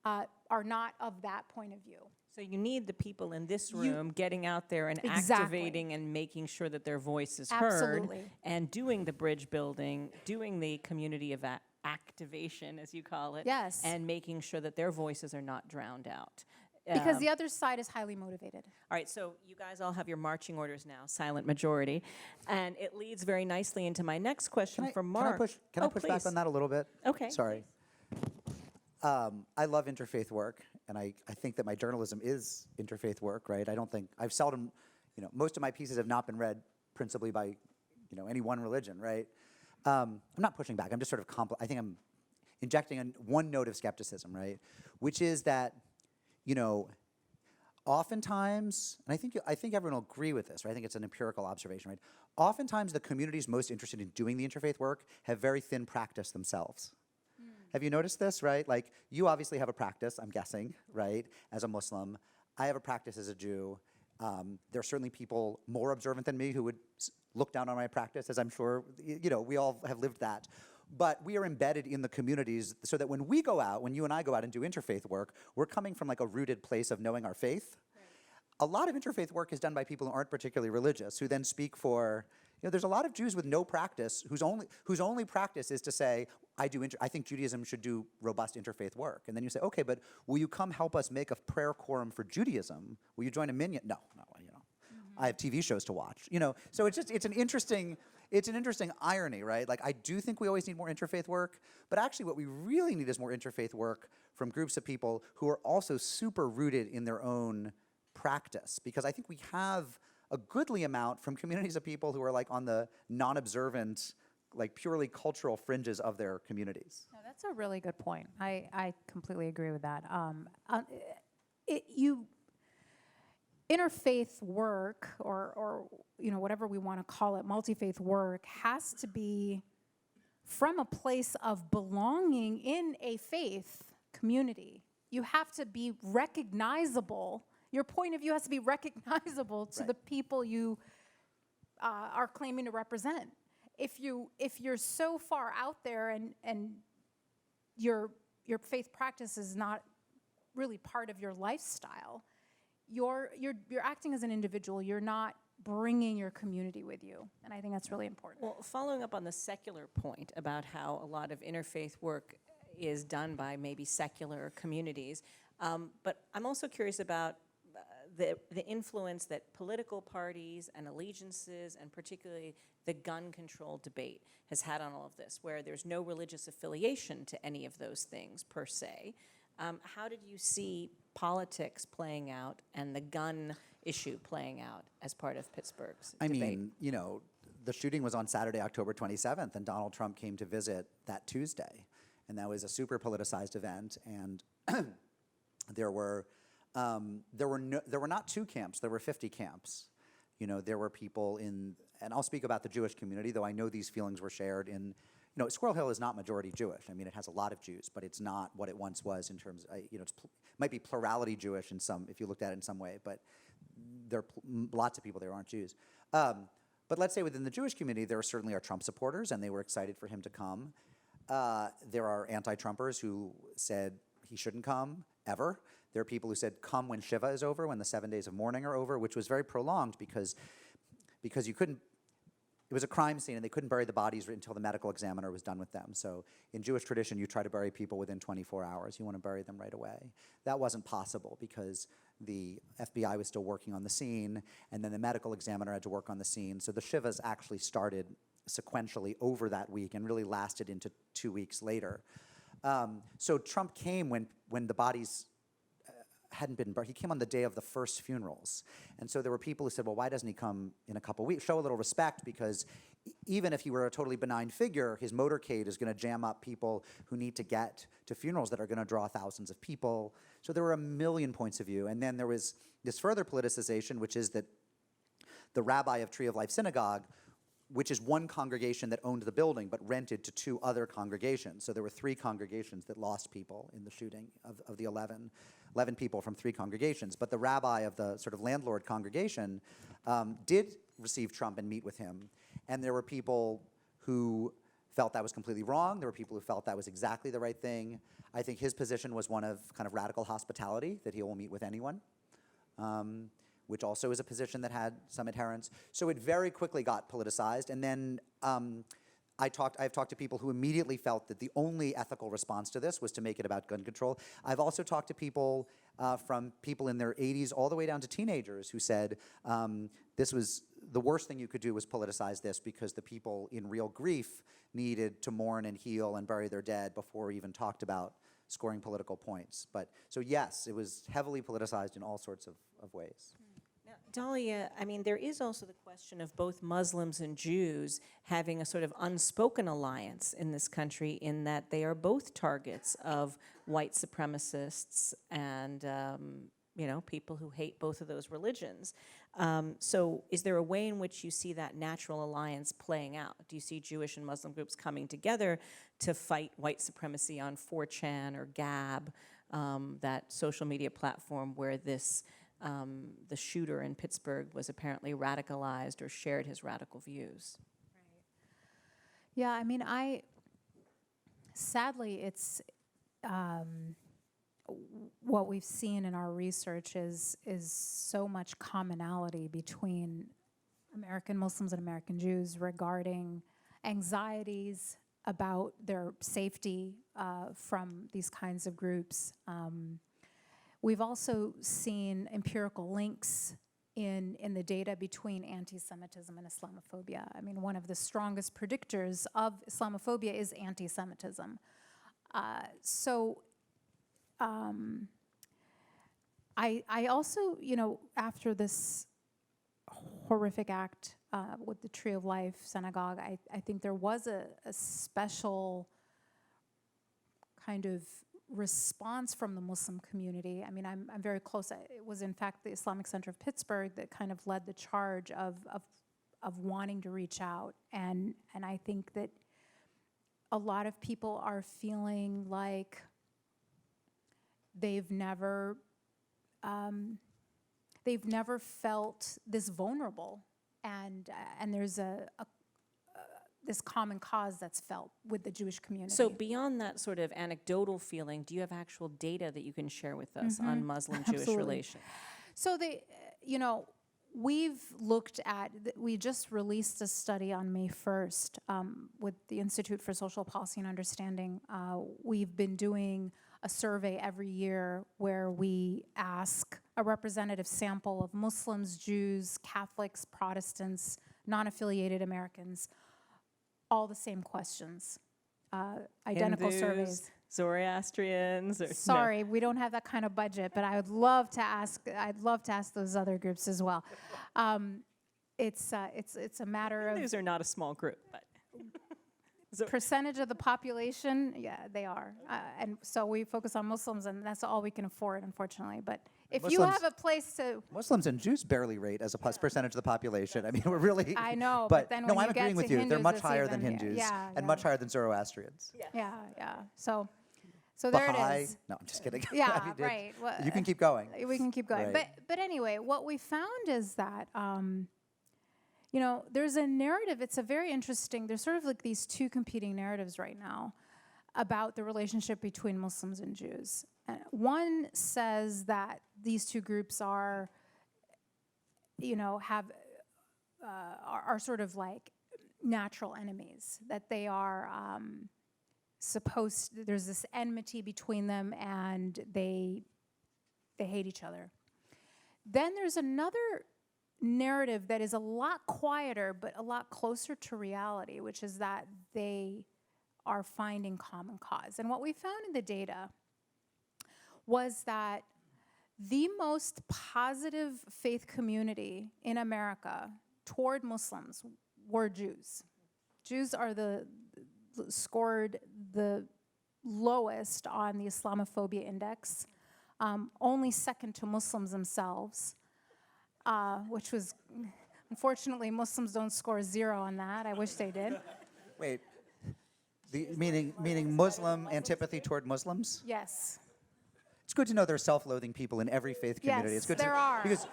are not of that point of view. So you need the people in this room getting out there and Exactly. activating and making sure that their voice is heard. Absolutely. And doing the bridge building, doing the community activation, as you call it. Yes. And making sure that their voices are not drowned out. Because the other side is highly motivated. All right, so you guys all have your marching orders now, silent majority. And it leads very nicely into my next question for Mark. Can I push back on that a little bit? Okay. Sorry. I love interfaith work, and I think that my journalism is interfaith work, right? I've seldom, most of my pieces have not been read principally by, any one religion, right? I'm not pushing back. I'm just sort of, I think I'm injecting one note of skepticism, right? Which is that, oftentimes, and I think everyone will agree with this, right? I think it's an empirical observation, right? Oftentimes the communities most interested in doing the interfaith work have very thin practice themselves. Have you noticed this, right? You obviously have a practice, I'm guessing, right, as a Muslim. I have a practice as a Jew. There are certainly people more observant than me who would look down on my practice, as I'm sure, we all have lived that. But we are embedded in the communities so that when you and I go out and do interfaith work, we're coming from a rooted place of knowing our faith. Right. A lot of interfaith work is done by people who aren't particularly religious, who then speak for, there's a lot of Jews with no practice whose only practice is to say, I think Judaism should do robust interfaith work. And then you say, okay, but will you come help us make a prayer quorum for Judaism? Will you join a minyan? No, I have TV shows to watch. So it's an interesting irony, right? I do think we always need more interfaith work, but actually what we really need is more interfaith work from groups of people who are also super rooted in their own practice, because I think we have a goodly amount from communities of people who are on the non-observant, purely cultural fringes of their communities. No, that's a really good point. I completely agree with that. Interfaith work, or whatever we want to call it, multi-faith work, has to be from a place of belonging in a faith community. You have to be recognizable. Your point of view has to be recognizable to the people you are claiming to represent. If you're so far out there and your faith practice is not really part of your lifestyle, you're acting as an individual. You're not bringing your community with you, and I think that's really important. Well, following up on the secular point about how a lot of interfaith work is done by maybe secular communities, but I'm also curious about the influence that political parties and allegiances, and particularly the gun control debate, has had on all of this, where there's no religious affiliation to any of those things per se. How did you see politics playing out and the gun issue playing out as part of Pittsburgh's I debate? mean, you know, the shooting was on Saturday, October 27th, and Donald Trump came to visit that Tuesday. And that was a super politicized event. And there were not 2 camps, there were 50 camps. You know, there were people in, and I'll speak about the Jewish community, though I know these feelings were shared in, you know, Squirrel Hill is not majority Jewish. I mean, it has a lot of Jews, but it's not what it once was in terms, you know, it might be plurality Jewish in some, if you looked at it in some way, but there are lots of people there aren't Jews. But let's say within the Jewish community, there certainly are Trump supporters, and they were excited for him to come. There are anti-Trumpers who said he shouldn't come, ever. There are people who said, come when Shiva is over, when the 7 days of mourning are over, which was very prolonged because you couldn't, it was a crime scene and they couldn't bury the bodies until the medical examiner was done with them. So in Jewish tradition, you try to bury people within 24 hours. You want to bury them right away. That wasn't possible because the FBI was still working on the scene, and then the medical examiner had to work on the scene. So the Shivas actually started sequentially over that week and really lasted into 2 weeks later. So Trump came when the bodies hadn't been buried. He came on the day of the first funerals. And so there were people who said, well, why doesn't he come in a couple weeks? Show a little respect, because even if he were a totally benign figure, his motorcade is going to jam up people who need to get to funerals that are going to draw thousands of people. So there were a million points of view. And then there was this further politicization, which is that the rabbi of Tree of Life Synagogue, which is one congregation that owned the building but rented to 2 other congregations. So there were 3 congregations that lost people in the shooting of the 11 people from 3 congregations. But the rabbi of the sort of landlord congregation did receive Trump and meet with him. And there were people who felt that was completely wrong. There were people who felt that was exactly the right thing. I think his position was one of kind of radical hospitality, that he will meet with anyone. Which also is a position that had some adherents. So it very quickly got politicized. And then I've talked to people who immediately felt that the only ethical response to this was to make it about gun control. I've also talked to people from people in their 80s all the way down to teenagers who said this was the worst thing you could do was politicize this, because the people in real grief needed to mourn and heal and bury their dead before we even talked about scoring political points. But so yes, it was heavily politicized in all sorts of ways. Now, Dahlia, I mean, there is also the question of both Muslims and Jews having a sort of unspoken alliance in this country, in that they are both targets of white supremacists and you know, people who hate both of those religions. So is there a way in which you see that natural alliance playing out? Do you see Jewish and Muslim groups coming together to fight white supremacy on 4chan or Gab, that social media platform where this the shooter in Pittsburgh was apparently radicalized or shared his radical views? Yeah, I mean, sadly, it's what we've seen in our research is so much commonality between American Muslims and American Jews regarding anxieties about their safety from these kinds of groups. We've also seen empirical links in the data between anti-Semitism and Islamophobia. I mean, one of the strongest predictors of Islamophobia is anti-Semitism. I also, you know, after this horrific act with the Tree of Life Synagogue, I think there was a special kind of response from the Muslim community. I mean, I'm very close. It was, in fact, the Islamic Center of Pittsburgh that kind of led the charge of wanting to reach out. And I think that a lot of people are feeling like they've never felt this vulnerable, and there's this common cause that's felt with the Jewish community. So beyond that sort of anecdotal feeling, do you have actual data that you can share with us on Muslim-Jewish Absolutely. relations? So we've looked at, we just released a study on May 1st with the Institute for Social Policy and Understanding. We've been doing a survey every year where we ask a representative sample of Muslims, Jews, Catholics, Protestants, non-affiliated Americans, all the same questions, identical Hindus, surveys. Zoroastrians. Or, no. Sorry, we don't have that kind of budget, but I would love to ask. I'd love to ask those other groups as well. It's a matter of Hindus are not a small group, but percentage of the population. Yeah, they are, and so we focus on Muslims, and that's all we can afford, unfortunately. But if you Muslims- have a place to, Muslims and Jews barely rate as a percentage of the population. I mean, we're really. I know, But, but then no, when I'm you get agreeing with to you. They're Hindus, much it's higher than even- Hindus yeah, and yeah. much higher than Zoroastrians. yeah. So there it Baha'i. is. No, I'm just kidding. I Yeah, mean, right. Well, you can keep going. We can keep going. Right. But anyway, what we found is that, there's a narrative. It's a very interesting, there's sort of like these two competing narratives right now about the relationship between Muslims and Jews. One says that these two groups are sort of like natural enemies, that they are there's this enmity between them and they hate each other. Then there's another narrative that is a lot quieter but a lot closer to reality, which is that they are finding common cause. And what we found in the data was that the most positive faith community in America toward Muslims were Jews. Jews are scored the lowest on the Islamophobia index, only second to Muslims themselves, which was, unfortunately, Muslims don't score 0 on that. I wish they did. Wait. Meaning Muslim antipathy toward Muslims? Yes. It's good to know there's self-loathing people in every faith community. Yes, It's good there to, are. Because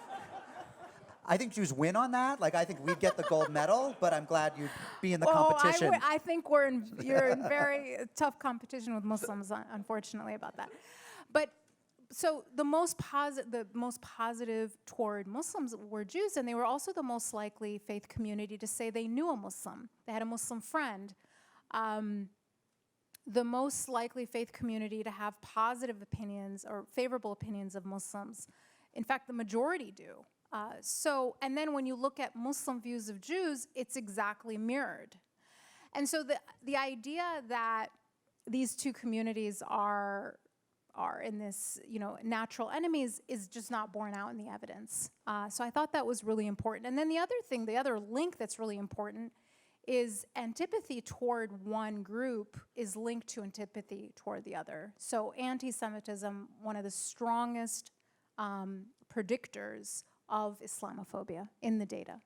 I think Jews win on that. Like, I think we'd get the gold medal, but I'm glad you'd be in the competition. I think you're in very tough competition with Muslims, unfortunately, about that. But so the most positive toward Muslims were Jews, and they were also the most likely faith community to say they knew a Muslim. They had a Muslim friend. The most likely faith community to have positive opinions or favorable opinions of Muslims. In fact, the majority do. And then when you look at Muslim views of Jews, it's exactly mirrored. And so the idea that these two communities are in this, natural enemies is just not borne out in the evidence. So I thought that was really important. And then the other link that's really important is antipathy toward one group is linked to antipathy toward the other. So anti-Semitism, one of the strongest predictors of Islamophobia in the data.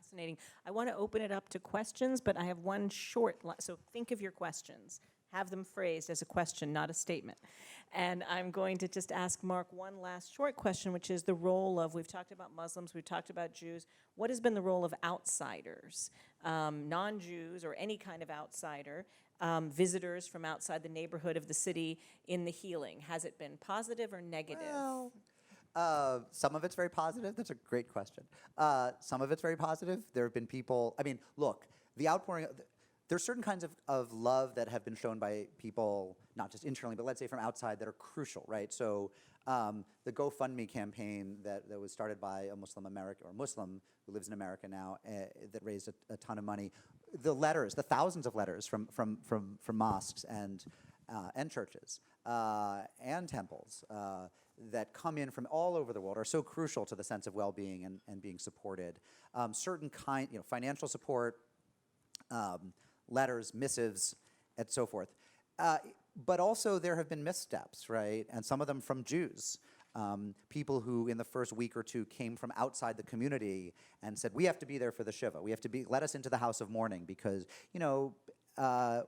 fascinating. I want to open it up to questions, but I have one short, so think of your questions. Have them phrased as a question, not a statement. And I'm going to just ask Mark one last short question, which is the role of, we've talked about Muslims, we've talked about Jews. What has been the role of outsiders, non-Jews or any kind of outsider, visitors from outside the neighborhood of the city in the healing? Has it been positive or negative? Well, some of it's very positive. That's a great question. Some of it's very positive. There have been people, look, the outpouring, there's certain kinds of love that have been shown by people, not just internally, but let's say from outside, that are crucial, right? So the GoFundMe campaign that was started by a Muslim who lives in America now, that raised a ton of money. The letters, the thousands of letters from mosques and churches and temples that come in from all over the world are so crucial to the sense of well-being and being supported. Certain financial support, letters, missives, and so forth. But also there have been missteps, right? And some of them from Jews. People who in the first week or two came from outside the community and said, we have to be there for the Shiva. Let us into the house of mourning because,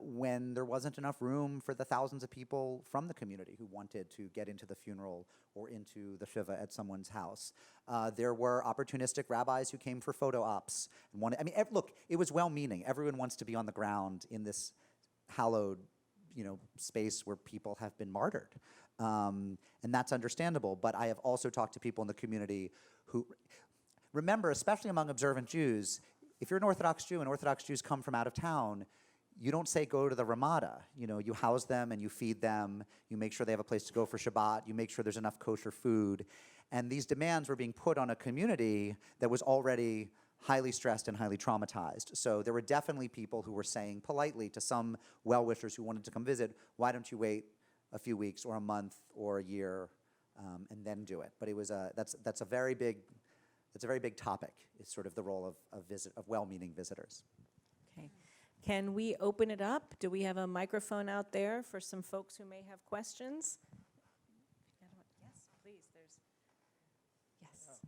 when there wasn't enough room for the thousands of people from the community who wanted to get into the funeral or into the Shiva at someone's house. There were opportunistic rabbis who came for photo ops. And look, it was well-meaning. Everyone wants to be on the ground in this hallowed space where people have been martyred. And that's understandable. But I have also talked to people in the community who, remember, especially among observant Jews, if you're an Orthodox Jew and Orthodox Jews come from out of town, you don't say go to the Ramada. You house them and you feed them. You make sure they have a place to go for Shabbat. You make sure there's enough kosher food. And these demands were being put on a community that was already highly stressed and highly traumatized. So there were definitely people who were saying politely to some well-wishers who wanted to come visit, why don't you wait a few weeks or a month or a year and then do it? But it was that's a very big topic. It's sort of the role of well-meaning visitors. Okay. Can we open it up? Do we have a microphone out there for some folks who may have questions? Yes, please. Yes.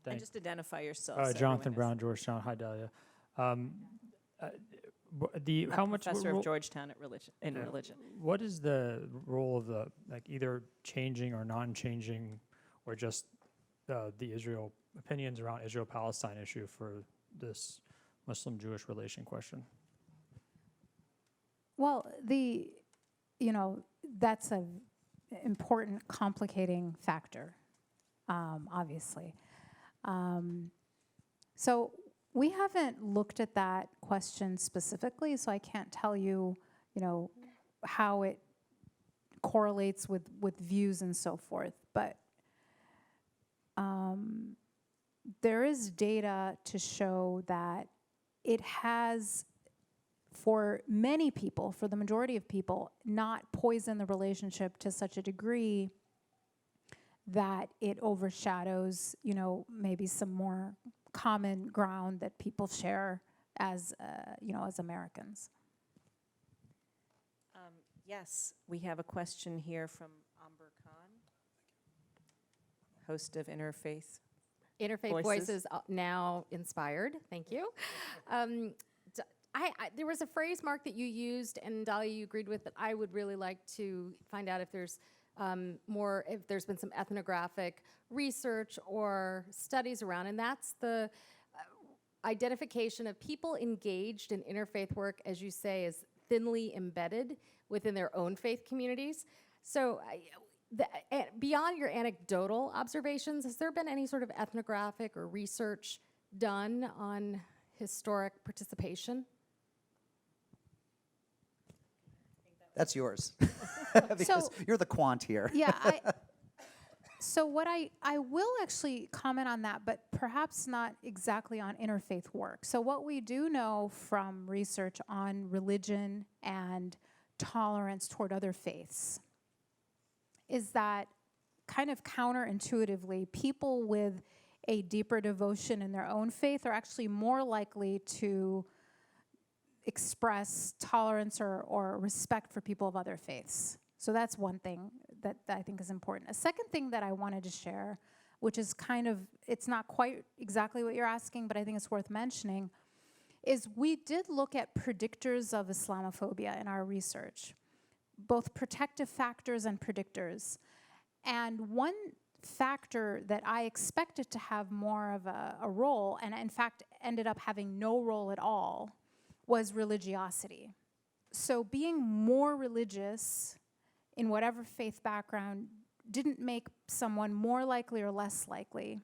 And just identify yourself. so Jonathan everyone Brown, Georgetown. Hi, Dahlia. knows. How much Professor ro- of Georgetown at religion. What is the role of the either changing or non-changing, or just the Israel opinions around Israel-Palestine issue for this Muslim-Jewish relation question? Well, that's an important, complicating factor, obviously. So we haven't looked at that question specifically, so I can't tell you, how it correlates with views and so forth. But there is data to show that it has, for many people, for the majority of people, not poisoned the relationship to such a degree that it overshadows, maybe some more common ground that people share as, as Americans. Yes, we have a question here from Amber Khan, host of Interfaith. Interfaith Voices. Voices now inspired. Thank you. There was a phrase, Mark, that you used, and Dahlia, you agreed with, that I would really like to find out if there's if there's been some ethnographic research or studies around, and that's the identification of people engaged in interfaith work, as you say, is thinly embedded within their own faith communities. So beyond your anecdotal observations, has there been any sort of ethnographic or research done on historic participation? That's yours, because you're the quant here. Yeah, so what I will actually comment on that, but perhaps not exactly on interfaith work. So what we do know from research on religion and tolerance toward other faiths is that, kind of counterintuitively, people with a deeper devotion in their own faith are actually more likely to express tolerance or respect for people of other faiths. So that's one thing that I think is important. A second thing that I wanted to share, which is it's not quite exactly what you're asking, but I think it's worth mentioning, is we did look at predictors of Islamophobia in our research, both protective factors and predictors. And one factor that I expected to have more of a role, and in fact ended up having no role at all, was religiosity. So being more religious in whatever faith background didn't make someone more likely or less likely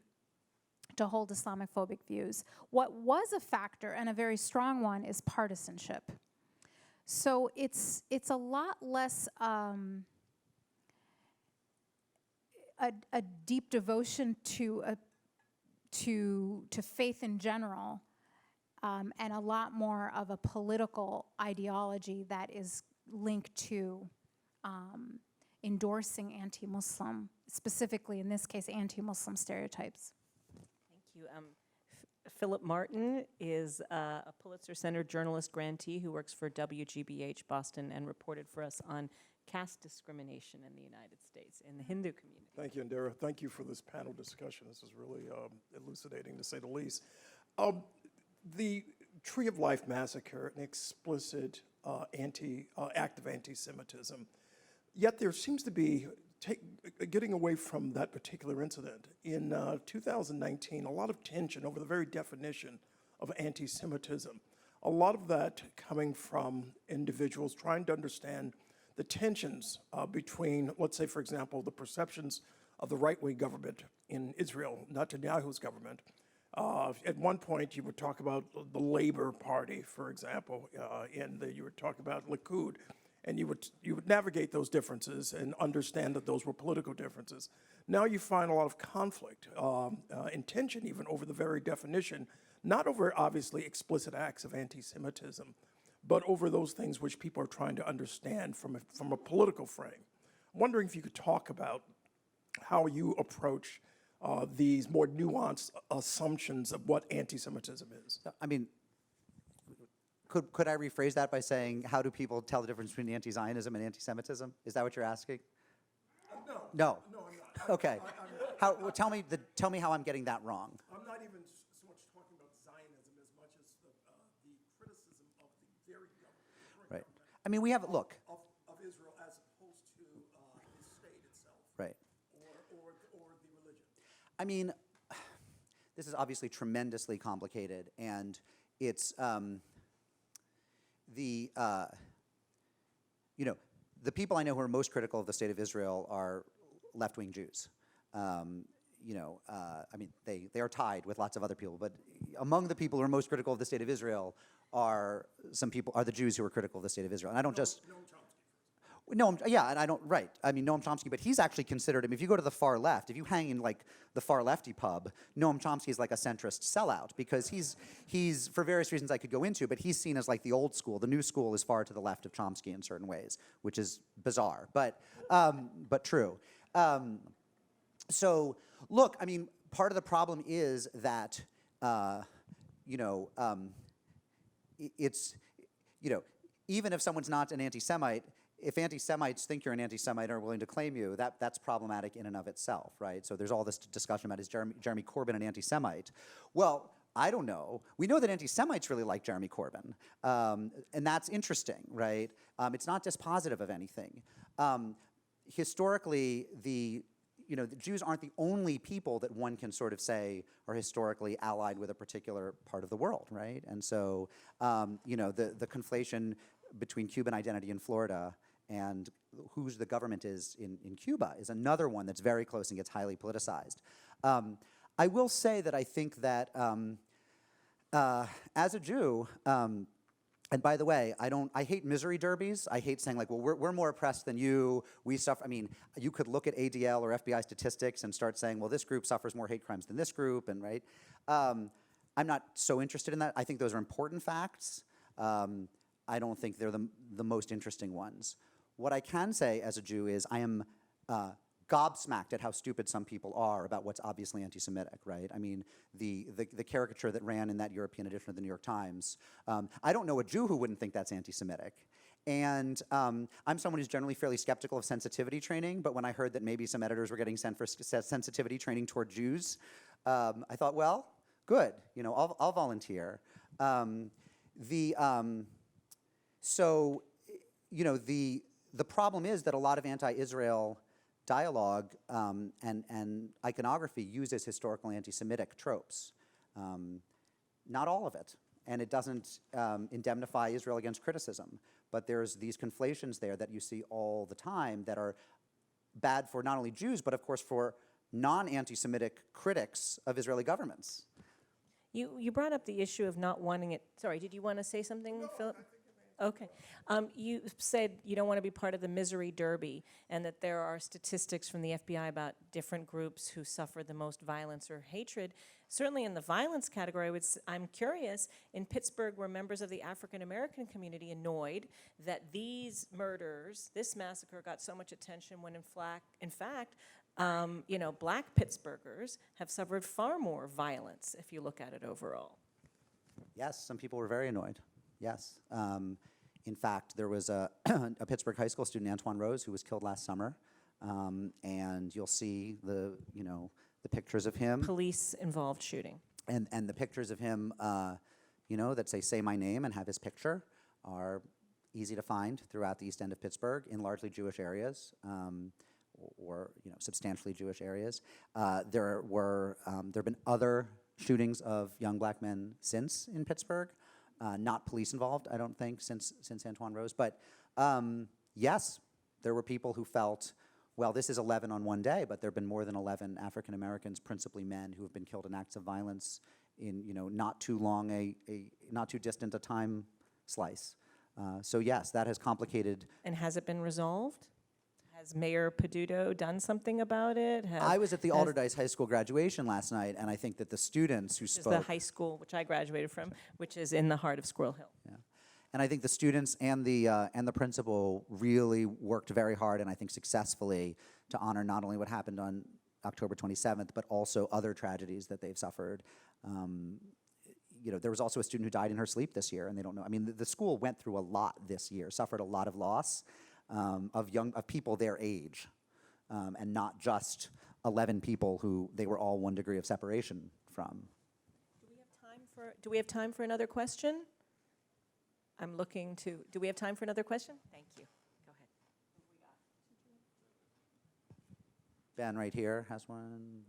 to hold Islamophobic views. What was a factor, and a very strong one, is partisanship. So it's a lot less a deep devotion to faith in general, and a lot more of a political ideology that is linked to endorsing anti-Muslim, specifically in this case, anti-Muslim stereotypes. Thank you. Philip Martin is a Pulitzer Center journalist grantee who works for WGBH Boston and reported for us on caste discrimination in the United States in the Hindu community. Thank you, Indira. Thank you for this panel discussion. This is really elucidating, to say the least. The Tree of Life massacre, an explicit act of anti-Semitism, yet there seems to be, getting away from that particular incident, in 2019, a lot of tension over the very definition of anti-Semitism. a lot of that coming from individuals trying to understand the tensions between, let's say, for example, the perceptions of the right-wing government in Israel, Netanyahu's government. At one point, you would talk about the Labor Party, for example, you would talk about Likud, and you would navigate those differences and understand that those were political differences. Now you find a lot of conflict and tension even over the very definition, not over obviously explicit acts of anti-Semitism, but over those things which people are trying to understand from a political frame. I'm wondering if you could talk about how you approach these more nuanced assumptions of what anti-Semitism is. I mean, could I rephrase that by saying, how do people tell the difference between anti-Zionism and anti-Semitism? Is that what you're asking? No. No. No, I'm not. Okay. Well, tell me how I'm getting that wrong. I'm not even so much talking about Zionism as much as the criticism of the very government. Right. I mean, we have, look. Of Israel as opposed to the state itself. Right. Or the religion. I mean, this is obviously tremendously complicated, and it's the people I know who are most critical of the state of Israel are left-wing Jews. I mean, they are tied with lots of other people, but among the people who are most critical of the state of Israel are the Jews who are critical of the state of Israel. And I don't just. Yeah, and I don't, right. I mean, Noam Chomsky, but he's actually considered, I mean, if you go to the far left, if you hang in like the far lefty pub, Noam Chomsky is like a centrist sellout because he's, for various reasons I could go into, but he's seen as like the old school. The new school is far to the left of Chomsky in certain ways, which is bizarre, but true. So, look, I mean, part of the problem is that, even if someone's not an anti-Semite, if anti-Semites think you're an anti-Semite and are willing to claim you, that's problematic in and of itself, right? So there's all this discussion about, is Jeremy Corbyn an anti-Semite? Well, I don't know. We know that anti-Semites really like Jeremy Corbyn, and that's interesting, right? It's not dispositive of anything. Historically, the Jews aren't the only people that one can sort of say are historically allied with a particular part of the world, right? And so, the conflation between Cuban identity in Florida and whose the government is in Cuba is another one that's very close and gets highly politicized. I will say that I think that as a Jew, and by the way, I hate misery derbies. I hate saying like, well, we're more oppressed than you. We suffer. I mean, you could look at ADL or FBI statistics and start saying, well, this group suffers more hate crimes than this group, and right. I'm not so interested in that. I think those are important facts. I don't think they're the most interesting ones. What I can say as a Jew is I am gobsmacked at how stupid some people are about what's obviously anti-Semitic, right? I mean, the caricature that ran in that European edition of the New York Times, I don't know a Jew who wouldn't think that's anti-Semitic. And I'm someone who's generally fairly skeptical of sensitivity training, but when I heard that maybe some editors were getting sent for sensitivity training toward Jews, I thought, well, good, I'll volunteer. The problem is that a lot of anti-Israel dialogue and iconography uses historical anti-Semitic tropes. Not all of it, and it doesn't indemnify Israel against criticism. But there's these conflations there that you see all the time that are bad for not only Jews, but of course for non-anti-Semitic critics of Israeli governments. You brought up the issue of not wanting it. Sorry, did you want to say something, Philip? Okay. You said you don't want to be part of the misery derby and that there are statistics from the FBI about different groups who suffer the most violence or hatred. Certainly in the violence category, I'm curious, in Pittsburgh were members of the African American community annoyed that these murders, this massacre got so much attention when in fact, black Pittsburghers have suffered far more violence if you look at it overall. Yes, some people were very annoyed. Yes. In fact, there was a Pittsburgh high school student, Antoine Rose, who was killed last summer. And you'll see the pictures of him. Police-involved shooting. And the pictures of him, that say my name and have his picture are easy to find throughout the East End of Pittsburgh in largely Jewish areas. Or substantially Jewish areas. There have been other shootings of young black men since in Pittsburgh. not police involved, I don't think, since Antoine Rose. But yes, there were people who felt, well, this is 11 on one day, but there have been more than 11 African Americans, principally men, who have been killed in acts of violence in not too long, not too distant a time slice. So yes, that has complicated. And has it been resolved? Has Mayor Peduto done something about it? I was at the Alderdice High School graduation last night, and I think that the students who Which is spoke. the high school, which I graduated from, which is in the heart of Squirrel Hill. Yeah. And I think the students and the principal really worked very hard, and I think successfully, to honor not only what happened on October 27th, but also other tragedies that they've suffered. There was also a student who died in her sleep this year, and they don't know. I mean, the school went through a lot this year, suffered a lot of loss of people their age, and not just 11 people who they were all 1 degree of separation from. Do we have time for another question? I'm looking to, do we have time for another question? Thank you. Go ahead. Ben right here has one.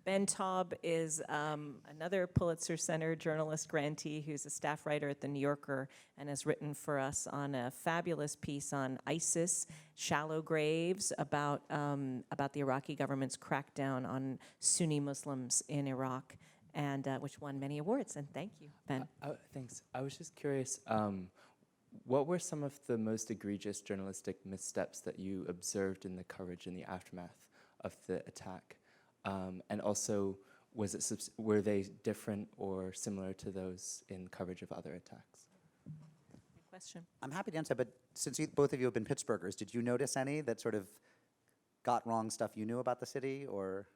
Ben Taub is another Pulitzer Center journalist grantee who's a staff writer at The New Yorker and has written for us on a fabulous piece on ISIS, Shallow Graves, about the Iraqi government's crackdown on Sunni Muslims in Iraq, and which won many awards. And thank you, Ben. Thanks. I was just curious, what were some of the most egregious journalistic missteps that you observed in the coverage in the aftermath of the attack? And also, were they different or similar to those in coverage of other attacks? Good question. I'm happy to answer, but since both of you have been Pittsburghers, did you notice any that sort of got wrong stuff you knew about the city, or?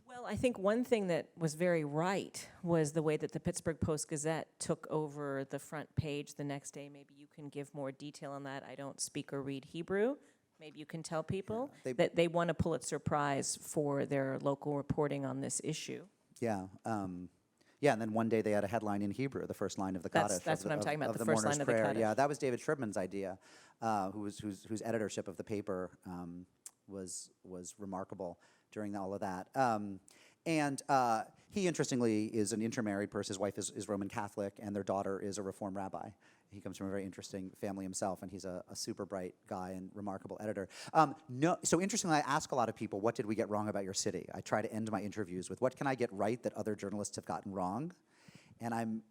Well, I think one thing that was very right was the way that the Pittsburgh Post-Gazette took over the front page the next day. Maybe you can give more detail on that. I don't speak or read Hebrew. Maybe you can tell people that they won a Pulitzer Prize for their local reporting on this issue. Yeah. Yeah, and then one day they had a headline in Hebrew, the first line of the Kaddish. That's what I'm talking about, of the first mourner's line of the prayer. Kaddish. Yeah, that was David Shribman's idea, whose editorship of the paper was remarkable during all of that. And he, interestingly, is an intermarried person. His wife is Roman Catholic, and their daughter is a Reformed rabbi. He comes from a very interesting family himself, and he's a super bright guy and remarkable editor. So interestingly, I ask a lot of people, what did we get wrong about your city? I try to end my interviews with, what can I get right that other journalists have gotten wrong? And I'm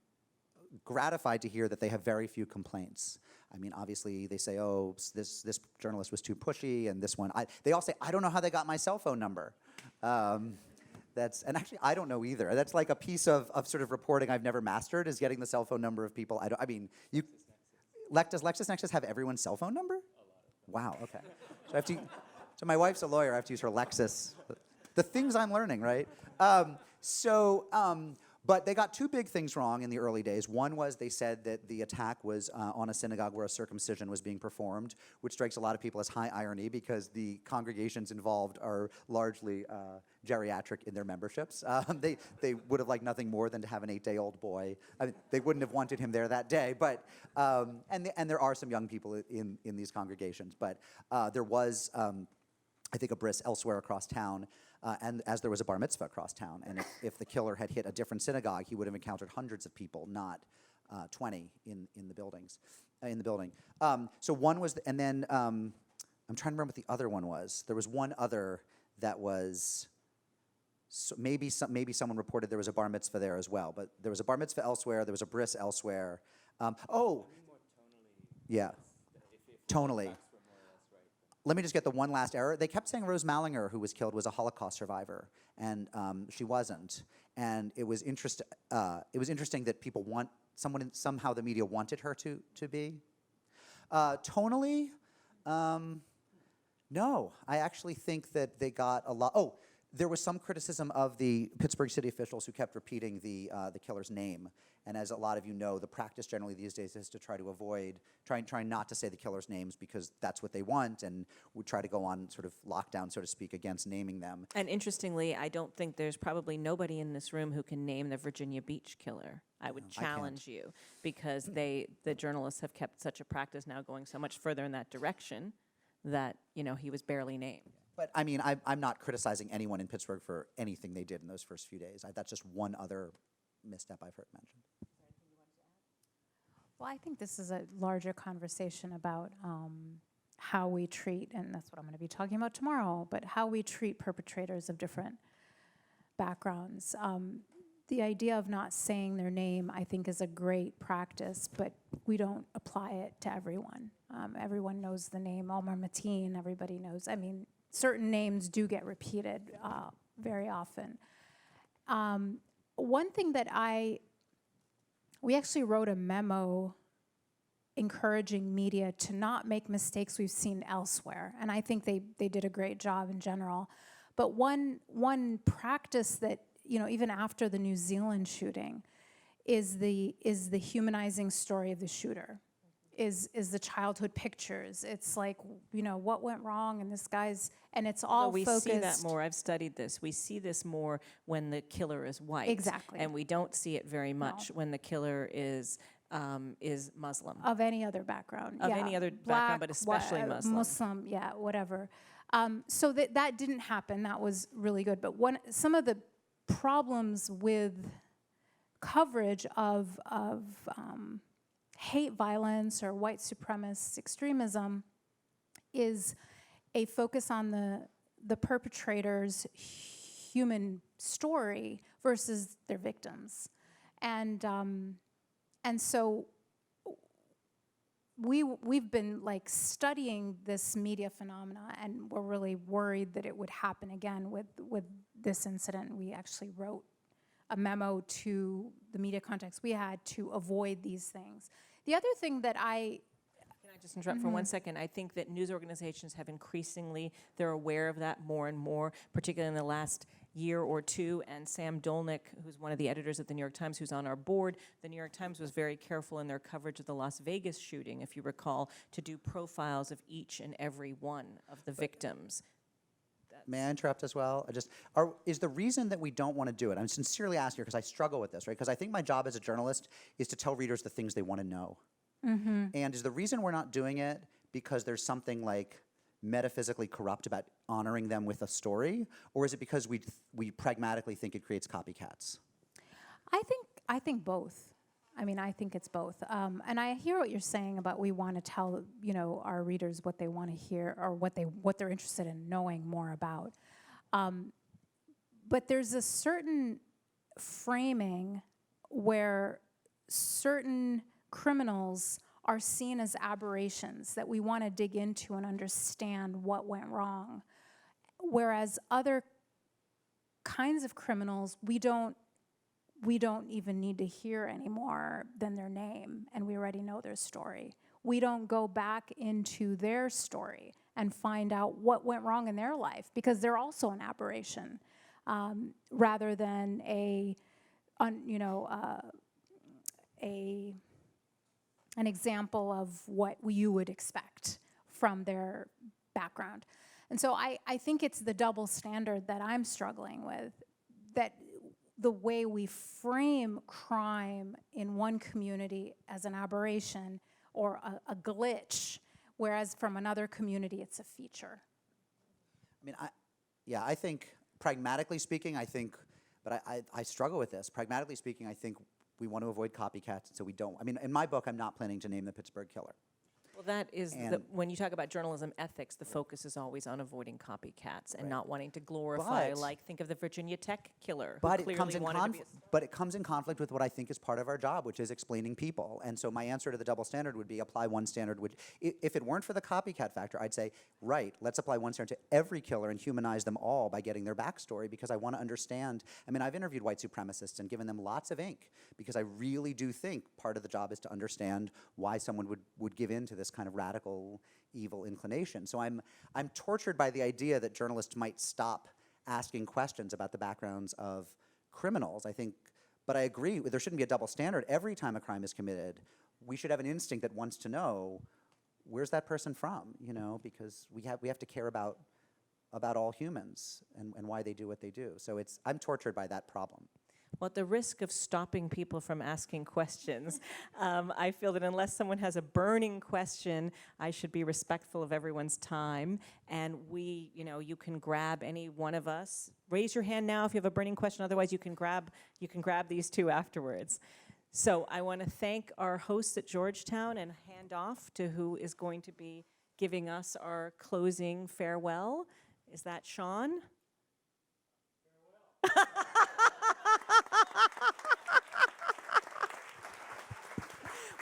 gratified to hear that they have very few complaints. I mean, obviously, they say, oh, this journalist was too pushy, and this one. They all say, I don't know how they got my cell phone number. And actually, I don't know either. That's like a piece of sort of reporting I've never mastered, is getting the cell phone number of people. Does LexisNexis have everyone's cell phone number? Wow, okay. So my wife's a lawyer. I have to use her Lexis. The things I'm learning, right? But they got two big things wrong in the early days. One was they said that the attack was on a synagogue where a circumcision was being performed, which strikes a lot of people as high irony because the congregations involved are largely geriatric in their memberships. They would have liked nothing more than to have an 8-day-old boy. I mean, they wouldn't have wanted him there that day. But and there are some young people in these congregations. But there was, I think, a bris elsewhere across town. And as there was a bar mitzvah across town, and if the killer had hit a different synagogue, he would have encountered hundreds of people, not 20 in the buildings, in the building. So one was, and then I'm trying to remember what the other one was. There was one other that was, so maybe someone reported there was a bar mitzvah there as well, but there was a bar mitzvah elsewhere. There was a bris elsewhere. Yeah, tonally. Let me just get the one last error. They kept saying Rose Mallinger, who was killed, was a Holocaust survivor, and she wasn't. And it was interesting that people somehow the media wanted her to be. Tonally, no. I actually think that they got a lot. Oh, there was some criticism of the Pittsburgh city officials who kept repeating the killer's name. And as a lot of you know, the practice generally these days is to try to avoid, trying not to say the killer's names because that's what they want, and we try to go on sort of lockdown, so to speak, against naming them. And interestingly, I don't think there's probably nobody in this room who can name the Virginia Beach killer. I would challenge you, because the journalists have kept such a practice now going so much further in that direction that, he was barely named. But I mean, I'm not criticizing anyone in Pittsburgh for anything they did in those first few days. That's just one other misstep I've heard mentioned. Well, I think this is a larger conversation about how we treat, and that's what I'm going to be talking about tomorrow, but how we treat perpetrators of different backgrounds. The idea of not saying their name, I think, is a great practice, but we don't apply it to everyone. Everyone knows the name Omar Mateen, everybody knows. I mean, certain names do get repeated very often. One thing that we actually wrote a memo encouraging media to not make mistakes we've seen elsewhere, and I think they did a great job in general. But one practice that, you know, even after the New Zealand shooting, is the humanizing story of the shooter, is the childhood pictures. It's like, you know, what went wrong, and this guy's, and it's all we focused. see that more. I've studied this. We see this more when the killer is white. Exactly. And we don't see it very much when the killer is Muslim. Of any other background. Of yeah. any other Black, background, but especially Muslim. Muslim, yeah, whatever. So that didn't happen. That was really good. But some of the problems with coverage of hate violence or white supremacist extremism is a focus on the perpetrator's human story versus their victims. And so we've been like studying this media phenomena, and we're really worried that it would happen again with this incident. We actually wrote a memo to the media contacts we had to avoid these things. The other thing that Can I just interrupt for 1 second? I think that news organizations have increasingly, they're aware of that more and more, particularly in the last year or two. And Sam Dolnick, who's one of the editors at the New York Times, who's on our board, the New York Times was very careful in their coverage of the Las Vegas shooting, if you recall, to do profiles of each and every one of the victims. May I interrupt as well? Is the reason that we don't want to do it, I'm sincerely asking because I struggle with this, right? Because I think my job as a journalist is to tell readers the things they want to know. And is the reason we're not doing it because there's something like metaphysically corrupt about honoring them with a story, or is it because we pragmatically think it creates copycats? I think both. I mean, I think it's both. And I hear what you're saying about we want to tell, you know, our readers what they want to hear or what they're interested in knowing more about. But there's a certain framing where certain criminals are seen as aberrations that we want to dig into and understand what went wrong. Whereas other kinds of criminals, we don't even need to hear any more than their name, and we already know their story. We don't go back into their story and find out what went wrong in their life, because they're also an aberration, rather than an example of what you would expect from their background. And so I think it's the double standard that I'm struggling with, that the way we frame crime in one community as an aberration or a glitch, whereas from another community it's a feature. I mean, I think, pragmatically speaking, but I struggle with this. Pragmatically speaking, I think we want to avoid copycats, so we don't. I mean, in my book, I'm not planning to name the Pittsburgh killer. Well, that is, when you talk about journalism ethics, the focus is always on avoiding copycats and not wanting to glorify, think of the Virginia Tech killer, But who it comes clearly in wanted to be but it comes in conflict with what I think is part of our job, which is explaining people. And so my answer to the double standard would be apply one standard. Which, if it weren't for the copycat factor, I'd say, right, let's apply one standard to every killer and humanize them all by getting their backstory, because I want to understand. I mean, I've interviewed white supremacists and given them lots of ink, because I really do think part of the job is to understand why someone would give in to this kind of radical evil inclination. So I'm tortured by the idea that journalists might stop asking questions about the backgrounds of criminals, I think. But I agree, there shouldn't be a double standard. Every time a crime is committed, we should have an instinct that wants to know, where's that person from, you know, because we have to care about all humans and why they do what they do. So I'm tortured by that problem. Well, at the risk of stopping people from asking questions, I feel that unless someone has a burning question, I should be respectful of everyone's time. And you can grab any one of us. Raise your hand now if you have a burning question. Otherwise, you can grab these two afterwards. So I want to thank our hosts at Georgetown and hand off to who is going to be giving us our closing farewell. Is that Sean?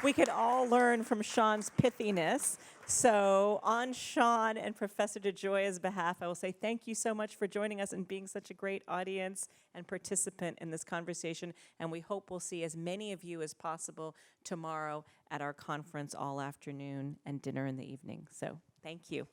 We could all learn from Sean's pithiness. So on Sean and Professor DeJoya's behalf, I will say thank you so much for joining us and being such a great audience and participant in this conversation. And we hope we'll see as many of you as possible tomorrow at our conference all afternoon and dinner in the evening. So thank you.